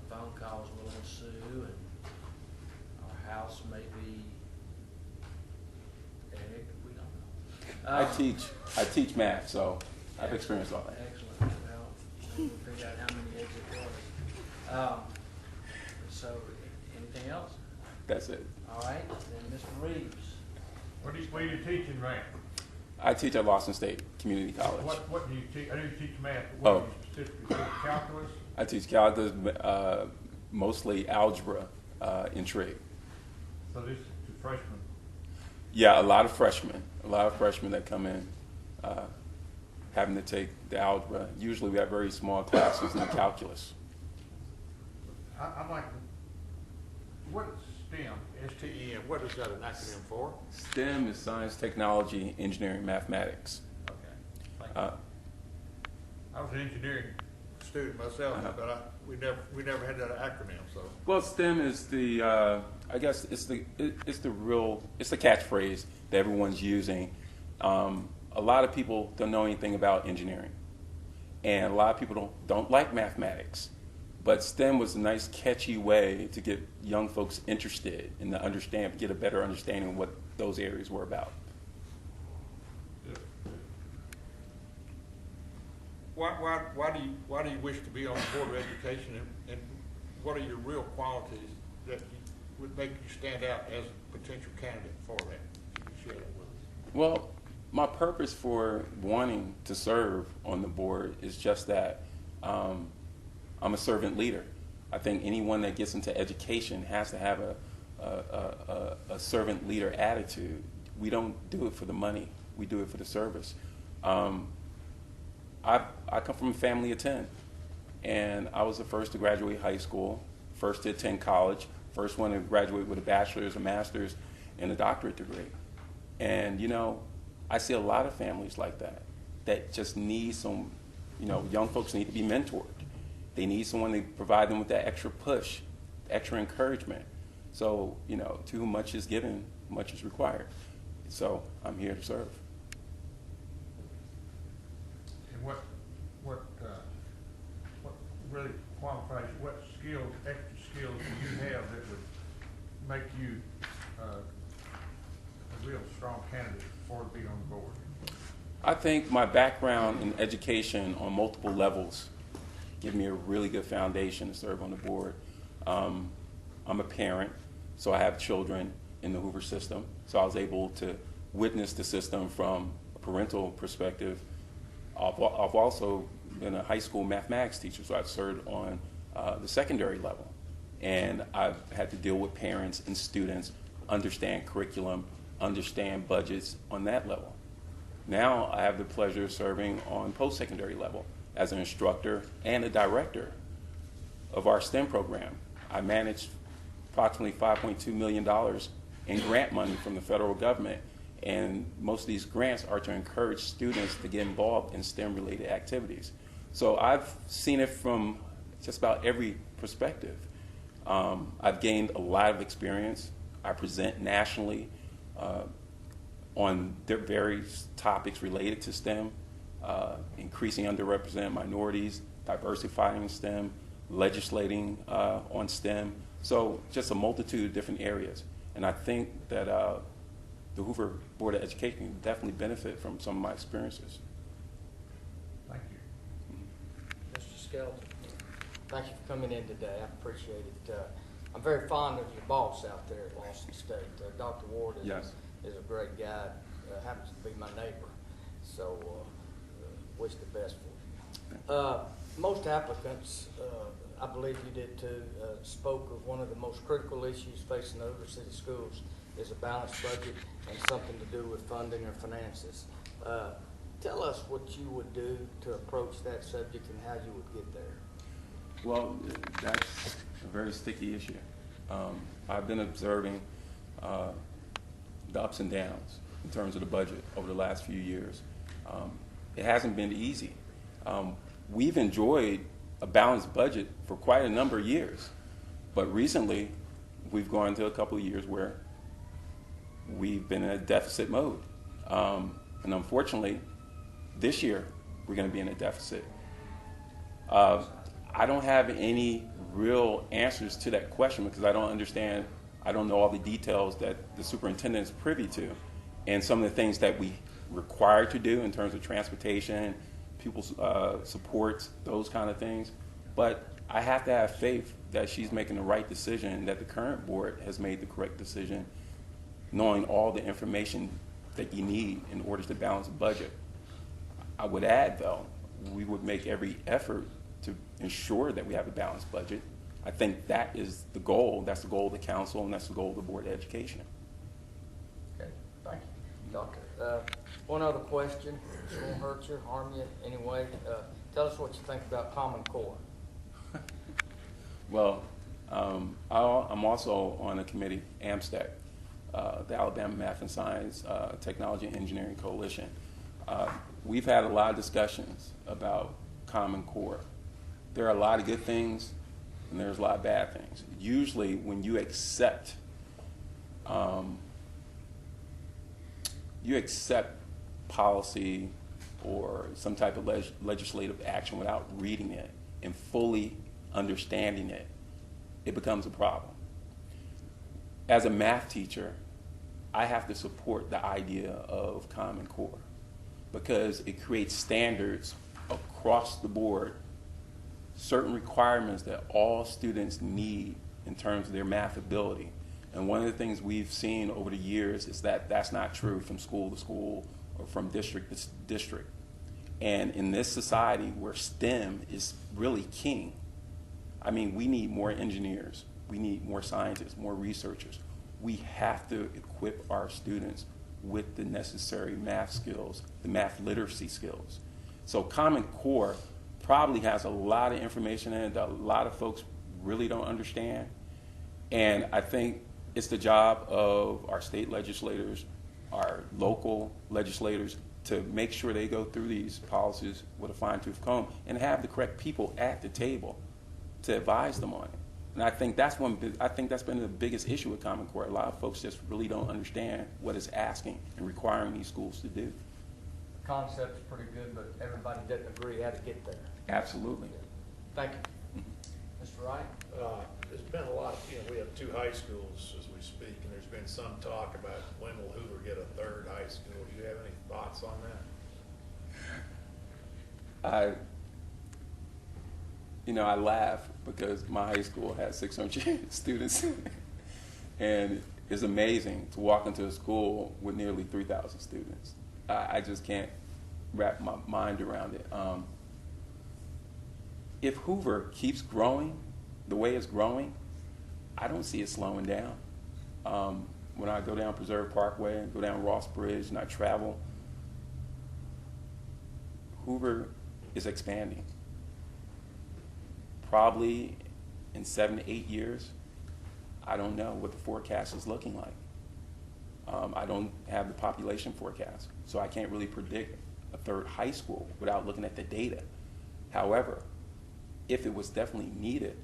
Speaker 2: phone calls will ensue, and our house may be egg, we don't know.
Speaker 8: I teach math, so I've experienced all that.
Speaker 2: Excellent. Well, we'll figure out how many eggs it was. So, anything else?
Speaker 8: That's it.
Speaker 2: All right, then Mr. Reeves.
Speaker 3: What are you teaching, Randy?
Speaker 8: I teach at Lawson State Community College.
Speaker 3: What do you teach? I know you teach math.
Speaker 8: Oh.
Speaker 3: What do you specifically teach? Calculus?
Speaker 8: I teach calculus, mostly algebra, and trig.
Speaker 3: So this is to freshmen.
Speaker 8: Yeah, a lot of freshmen that come in having to take the algebra. Usually we have very small classes in the calculus.
Speaker 3: I'd like to, what is STEM, S-T-E-M, what is that an acronym for?
Speaker 8: STEM is science, technology, engineering, mathematics.
Speaker 3: Okay, thank you. I was an engineering student myself, but we never had that acronym, so.
Speaker 8: Well, STEM is the, I guess it's the catchphrase that everyone's using. A lot of people don't know anything about engineering, and a lot of people don't like mathematics. But STEM was a nice, catchy way to get young folks interested and to get a better understanding of what those areas were about.
Speaker 3: Why do you wish to be on the Board of Education, and what are your real qualities that would make you stand out as a potential candidate for that? You can share that with us.
Speaker 8: Well, My purpose for wanting to serve on the board is just that I'm a servant leader. I think anyone that gets into education has to have a servant leader attitude. We don't do it for the money. We do it for the service. I come from a family of 10, and I was the first to graduate high school, first to attend college, first one to graduate with a bachelor's, a master's, and a doctorate degree. And, you know, I see a lot of families like that just need some, you know, young folks need to be mentored. They need someone to provide them with that extra push, extra encouragement. So, you know, to whom much is given, much is required. So I'm here to serve.
Speaker 3: And what really qualifies, what skills, extra skills do you have that would make you a real strong candidate for to be on the board?
Speaker 8: I think my background in education on multiple levels give me a really good foundation to serve on the board. I'm a parent, so I have children in the Hoover system, so I was able to witness the system from a parental perspective. I've also been a high school mathematics teacher, so I've served on the secondary level. And I've had to deal with parents and students, understand curriculum, understand budgets on that level. Now I have the pleasure of serving on post-secondary level as an instructor and a director of our STEM program. I manage approximately $5.2 million in grant money from the federal government, and most of these grants are to encourage students to get involved in STEM-related activities. So I've seen it from just about every perspective. I've gained a lot of experience. I present nationally on their various topics related to STEM, increasing underrepresented minorities, diversifying STEM, legislating on STEM. So just a multitude of different areas. And I think that the Hoover Board of Education can definitely benefit from some of my experiences.
Speaker 3: Thank you.
Speaker 4: Mr. Skelton, thank you for coming in today. I appreciate it. I'm very fond of your boss out there at Boston State. Dr. Ward is,
Speaker 8: Yes.
Speaker 4: is a great guy. Happens to be my neighbor. So wish the best for you. Most applicants, I believe you did too, spoke of one of the most critical issues facing the Hoover City Schools is a balanced budget and something to do with funding or finances. Tell us what you would do to approach that subject and how you would get there.
Speaker 8: Well, that's a very sticky issue. I've been observing the ups and downs in terms of the budget over the last few years. It hasn't been easy. We've enjoyed a balanced budget for quite a number of years, but recently we've gone to a couple of years where we've been in a deficit mode. And unfortunately, this year we're going to be in a deficit. I don't have any real answers to that question because I don't understand, I don't know all the details that the superintendent is privy to and some of the things that we require to do in terms of transportation, pupils' supports, those kind of things. But I have to have faith that she's making the right decision, that the current board has made the correct decision, knowing all the information that you need in order to balance a budget. I would add, though, we would make every effort to ensure that we have a balanced budget. I think that is the goal. That's the goal of the council, and that's the goal of the Board of Education.
Speaker 4: Okay, thank you, Doctor. One other question. It won't hurt you, harm you anyway. Tell us what you think about Common Core.
Speaker 8: Well, I'm also on a committee, AMSTEC, the Alabama Math and Science Technology and Engineering Coalition. We've had a lot of discussions about Common Core. There are a lot of good things, and there's a lot of bad things. Usually, when you accept policy or some type of legislative action without reading it and fully understanding it, it becomes a problem. As a math teacher, I have to support the idea of Common Core because it creates standards across the board, certain requirements that all students need in terms of their math ability. And one of the things we've seen over the years is that that's not true from school to school or from district to district. And in this society where STEM is really king, I mean, we need more engineers, we need more scientists, more researchers. We have to equip our students with the necessary math skills, the math literacy skills. So Common Core probably has a lot of information in it that a lot of folks really don't understand. And I think it's the job of our state legislators, our local legislators, to make sure they go through these policies with a fine-tooth comb and have the correct people at the table to advise them on it. And I think that's been the biggest issue with Common Core. A lot of folks just really don't understand what it's asking and requiring these schools to do.
Speaker 4: The concept's pretty good, but everybody doesn't agree how to get there.
Speaker 8: Absolutely.
Speaker 4: Thank you. Mr. Wright?
Speaker 5: There's been a lot, we have 2 high schools as we speak, and there's been some talk about when will Hoover get a 3rd high school. Do you have any thoughts on that?
Speaker 8: I laugh because my high school has 600 students, and it's amazing to walk into a school with nearly 3,000 students. I just can't wrap my mind around it. If Hoover keeps growing the way it's growing, I don't see it slowing down. When I go down Preserve Parkway and go down Ross Bridge and I travel, Hoover is expanding. Probably in 7 to 8 years, I don't know what the forecast is looking like. I don't have the population forecast, so I can't really predict a 3rd high school without looking at the data. However, if it was definitely needed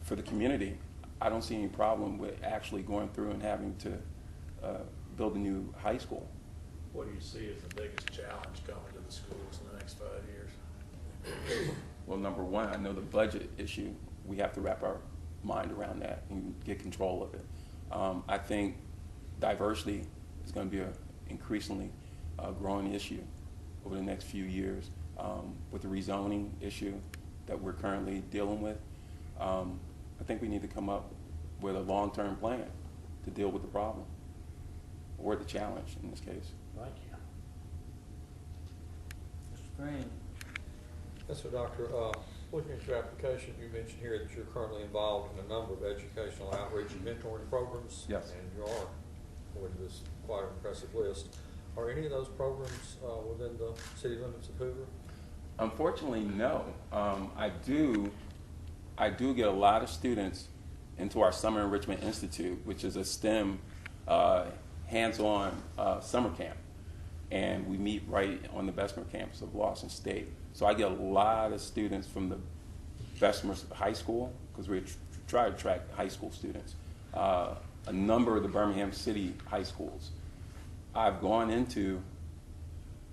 Speaker 8: for the community, I don't see any problem with actually going through and having to build a new high school.
Speaker 5: What do you see as the biggest challenge coming to the schools in the next 5 years?
Speaker 8: Well, number one, I know the budget issue. We have to wrap our mind around that and get control of it. I think diversity is going to be an increasingly growing issue over the next few years. With the rezoning issue that we're currently dealing with, I think we need to come up with a long-term plan to deal with the problem, or the challenge in this case.
Speaker 5: Thank you.
Speaker 2: Mr. Green?
Speaker 6: Yes, sir, Doctor. Looking at your application, you mentioned here that you're currently involved in a number of educational outreach and mentoring programs.
Speaker 8: Yes.
Speaker 6: And you are, according to this quite impressive list. Are any of those programs within the city limits of Hoover?
Speaker 8: Unfortunately, no. I do get a lot of students into our Summer Enrichment Institute, which is a STEM hands-on summer camp. And we meet right on the Bessemer campus of Lawson State. So I get a lot of students from the Bessemer High School, because we try to attract high school students. A number of the Birmingham City high schools. I've gone into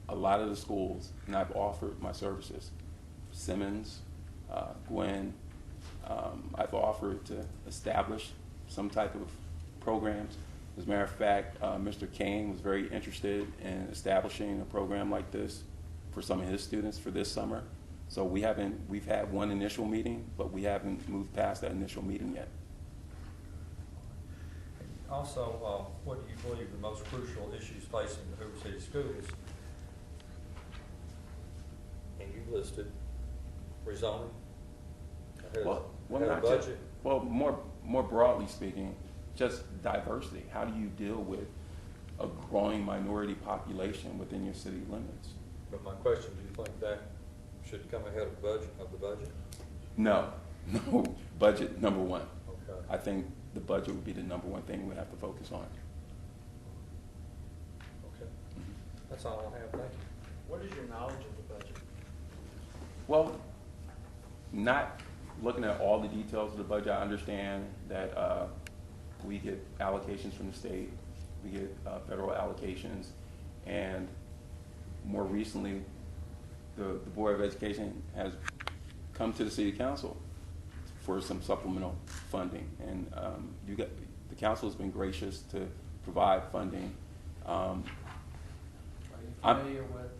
Speaker 8: a lot of the schools and I've offered my services. Simmons, Gwen, I've offered to establish some type of programs. As a matter of fact, Mr. Kane was very interested in establishing a program like this for some of his students for this summer. So we've had one initial meeting, but we haven't moved past that initial meeting yet.
Speaker 6: Also, what do you believe the most crucial issues facing the Hoover City Schools? And you listed rezoning,
Speaker 8: Not
Speaker 6: budget.
Speaker 8: just, well, more broadly speaking, just diversity. How do you deal with a growing minority population within your city limits?
Speaker 6: But my question, do you think that should come ahead of the budget?
Speaker 8: No, budget number one.
Speaker 6: Okay.
Speaker 8: I think the budget would be the number one thing we have to focus on.
Speaker 6: Okay. That's all I have. Thank you.
Speaker 2: What is your knowledge of the budget?
Speaker 8: Well, not looking at all the details of the budget, I understand that we get allocations from the state, we get federal allocations, and more recently, the Board of Education has come to the City Council for some supplemental funding, and the council has been gracious to provide funding.
Speaker 2: Are you familiar with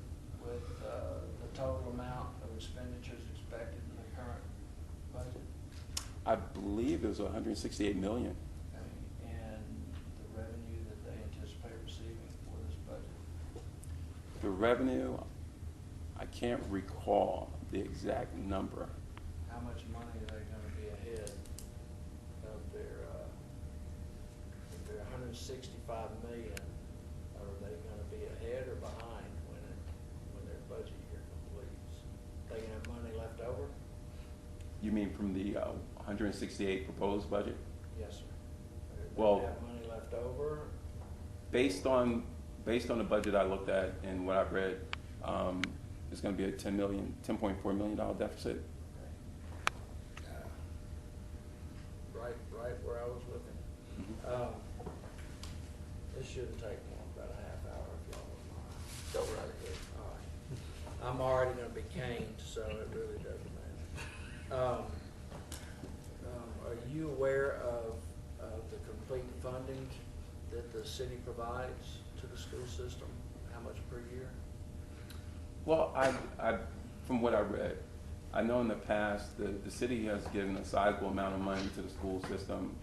Speaker 2: the total amount of expenditures expected in the current budget?
Speaker 8: I believe it was $168 million.
Speaker 2: Okay, and the revenue that they anticipate receiving for this
Speaker 8: revenue, I can't recall the exact number.
Speaker 2: How much money are they gonna be ahead of their, if they're 165 million, are they gonna be ahead or behind when their budget year completes? They gonna have money left over?
Speaker 8: You mean from the 168 proposed budget?
Speaker 2: Yes, sir. Are they
Speaker 8: Well-
Speaker 2: gonna have money left over?
Speaker 8: Based on the budget I looked at and what I've read, it's going to be a $10.4 million deficit.
Speaker 2: Right where I was looking.
Speaker 8: Mhm.
Speaker 2: This shouldn't take more than about a half hour if y'all don't mind.
Speaker 4: Go right ahead.
Speaker 2: All right. I'm already gonna be caned, so it really doesn't matter. Are you aware of the complete funding that the city provides to the school system? How much per year?
Speaker 8: Well, from what I read, I know in the past the city has given a sizable amount of money to the school system,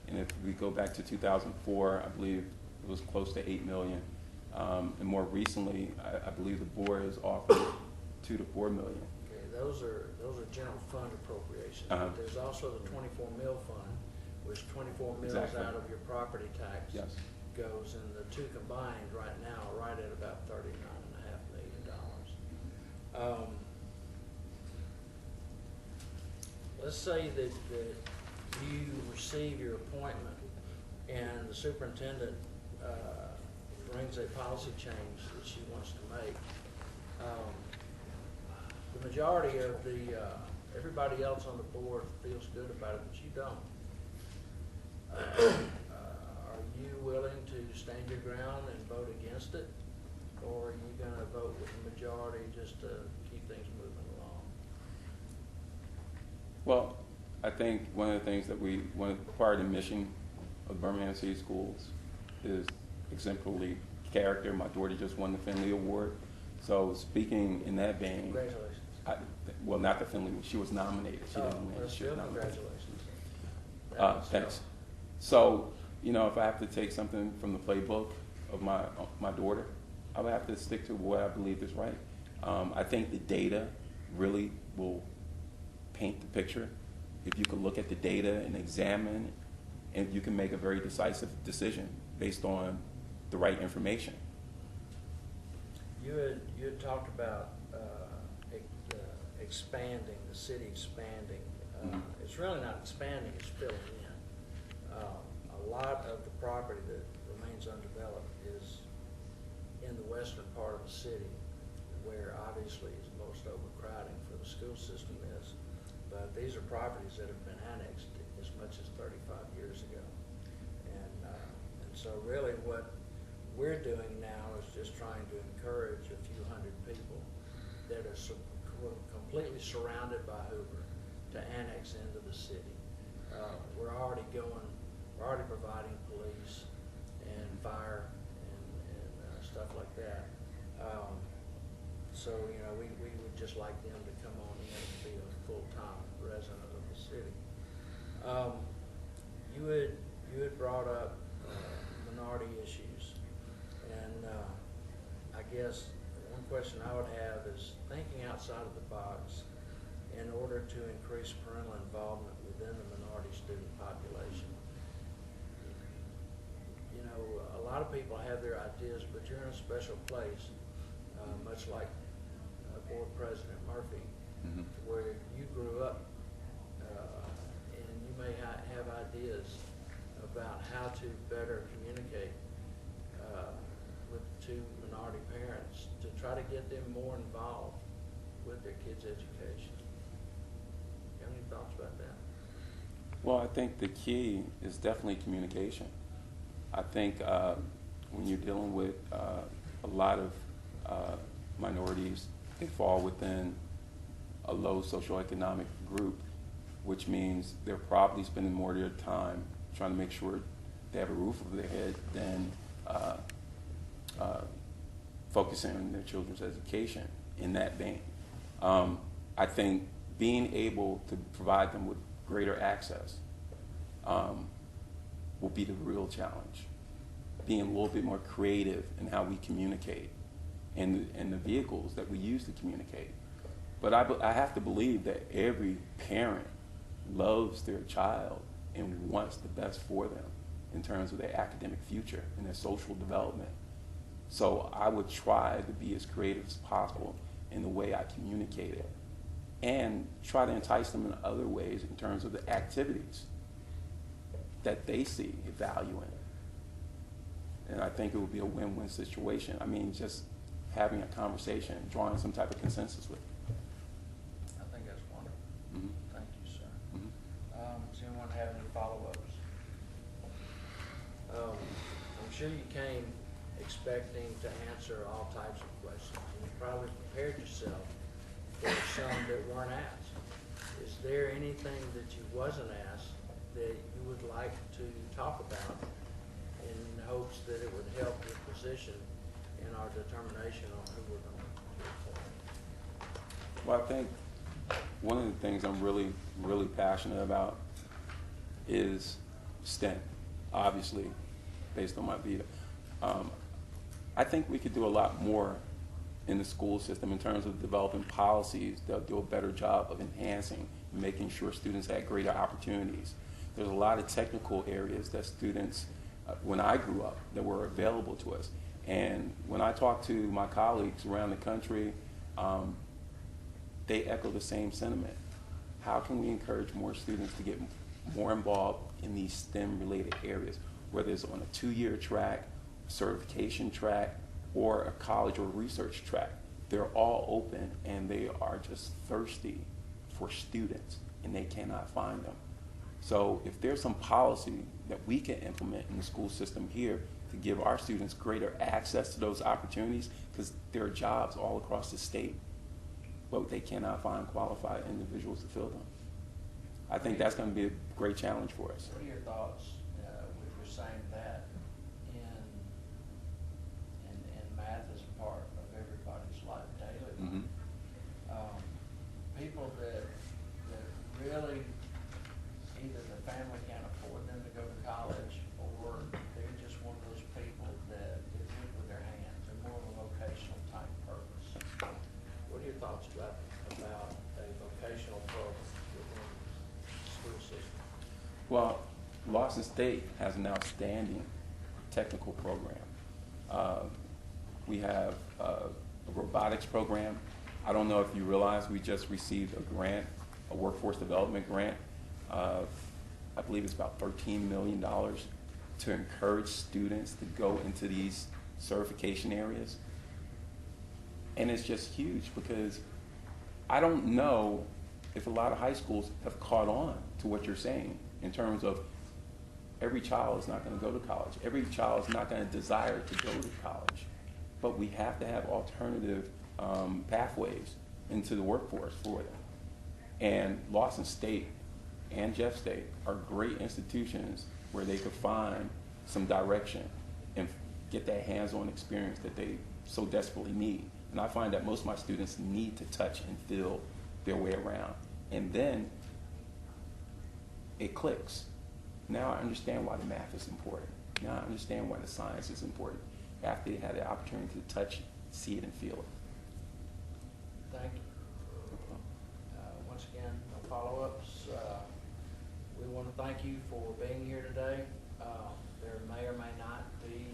Speaker 8: and if we go back to 2004, I believe it was close to $8 million, and more recently, I believe the board has offered $2 to $4 million.
Speaker 2: Okay, those are general fund appropriations.
Speaker 8: Uh-huh.
Speaker 2: But there's also the 24 mil fund, which 24 mils
Speaker 8: Exactly.
Speaker 2: out of your property tax
Speaker 8: Yes.
Speaker 2: goes, and the two combined right now are right at about $39.5 million. Let's say that you receive your appointment and the superintendent brings a policy change that she wants to make. The majority of everybody else on the board feels good about it, but you don't. Are you willing to stand your ground and vote against it? Or are you gonna vote with the majority just to keep things moving along?
Speaker 8: Well, I think one of the things that part of the mission of Birmingham City Schools is exemplary character. My daughter just won the Finley Award. So speaking in that vein,
Speaker 2: Congratulations.
Speaker 8: well, not the Finley, she was nominated. She
Speaker 2: Oh,
Speaker 8: didn't win.
Speaker 2: well,
Speaker 8: She was
Speaker 2: still
Speaker 8: nominated.
Speaker 2: congratulations.
Speaker 8: Thanks. So, if I have to take something from the playbook of my daughter, I would have to stick to what I believe is right. I think the data really will paint the picture. If you can look at the data and examine, and you can make a very decisive decision based on the right information.
Speaker 2: You had talked about expanding, the city expanding. It's really not expanding, it's filling in. A lot of the property that remains undeveloped is in the western part of the city, where obviously is most overcrowding for the school system is. But these are properties that have been annexed as much as 35 years ago. And so really what we're doing now is just trying to encourage a few hundred people that are completely surrounded by Hoover to annex into the city. We're already providing police and fire and stuff like that. So we would just like them to come on in and be a full-time resident of the city. You had brought up minority issues, and I guess one question I would have is thinking outside of the box in order to increase parental involvement within the minority student population. A lot of people have their ideas, but you're in a special place, much like Board President Murphy, where you grew up, and you may have ideas about how to better communicate with two minority parents to try to get them more involved with their kids' education. You have any thoughts about that?
Speaker 8: Well, I think the key is definitely communication. I think when you're dealing with a lot of minorities, they fall within a low socioeconomic group, which means they're probably spending more of their time trying to make sure they have a roof over their head than focusing on their children's education in that vein. I think being able to provide them with greater access will be the real challenge. Being a little bit more creative in how we communicate and the vehicles that we use to communicate. But I have to believe that every parent loves their child and wants the best for them in terms of their academic future and their social development. So I would try to be as creative as possible in the way I communicate it, and try to entice them in other ways in terms of the activities that they see value in. And I think it would be a win-win situation. I mean, just having a conversation, drawing some type of consensus with them.
Speaker 2: I think that's wonderful.
Speaker 8: Mhm.
Speaker 2: Thank you, sir.
Speaker 8: Mhm.
Speaker 2: Does anyone have any follow-ups? I'm sure you came expecting to answer all types of questions, and you probably prepared yourself for some that weren't asked. Is there anything that you wasn't asked that you would like to talk about in hopes that it would help your position in our determination on who we're going to appoint?
Speaker 8: Well, I think one of the things I'm really, really passionate about is STEM, obviously, based on my vita. I think we could do a lot more in the school system in terms of developing policies that'll do a better job of enhancing, making sure students have greater opportunities. There's a lot of technical areas that students, when I grew up, that were available to us. And when I talk to my colleagues around the country, they echo the same sentiment. How can we encourage more students to get more involved in these STEM-related areas, whether it's on a 2-year track, certification track, or a college or research track? They're all open, and they are just thirsty for students, and they cannot find them. So if there's some policy that we can implement in the school system here to give our students greater access to those opportunities, because there are jobs all across the state, but they cannot find qualified individuals to fill them. I think that's going to be a great challenge for us.
Speaker 2: What are your thoughts with your saying that in math is a part of everybody's life daily?
Speaker 8: Mm-hmm.
Speaker 2: People that really either the family can't afford them to go to college, or they're just one of those people that they do it with their hands. They're more of a vocational type purpose. What are your thoughts about a vocational program within the school system?
Speaker 8: Well, Lawson State has an outstanding technical program. We have a robotics program. I don't know if you realize we just received a grant, a workforce development grant. I believe it's about $13 million to encourage students to go into these certification areas. And it's just huge, because I don't know if a lot of high schools have caught on to what you're saying in terms of every child is not going to go to college. Every child is not going to desire to go to college. But we have to have alternative pathways into the workforce for them. And Lawson State and Jeff State are great institutions where they could find some direction and get that hands-on experience that they so desperately need. And I find that most of my students need to touch and feel their way around. And then it clicks. Now I understand why the math is important. Now I understand why the science is important, after they had the opportunity to touch it, see it, and feel it.
Speaker 2: Thank you. Once again, no follow-ups. We want to thank you for being here today. There may or may not be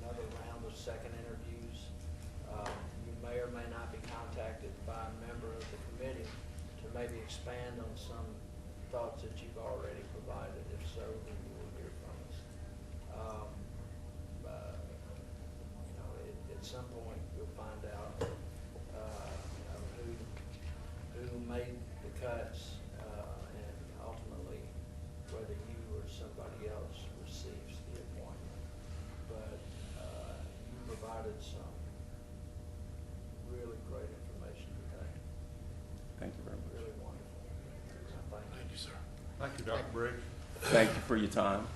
Speaker 2: another round of second interviews. You may or may not be contacted by a member of the committee to maybe expand on some thoughts that you've already provided. If so, then you will hear from us. At some point, you'll find out who made the cuts, and ultimately whether you or somebody else receives the appointment. But you provided some really great information today.
Speaker 8: Thank you very much.
Speaker 2: Really wonderful.
Speaker 5: Thank you, sir.
Speaker 3: Thank you, Dr. Briggs.
Speaker 8: Thank you for your time.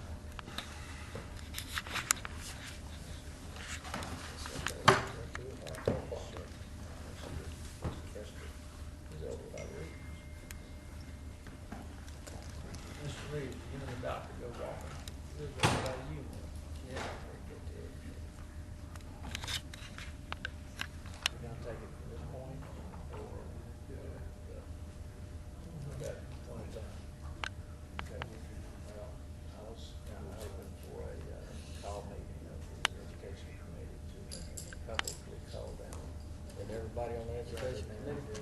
Speaker 2: Mr. Reed, you and the doctor go walking. This is about you. Yeah, very good.
Speaker 4: everybody on the education committee.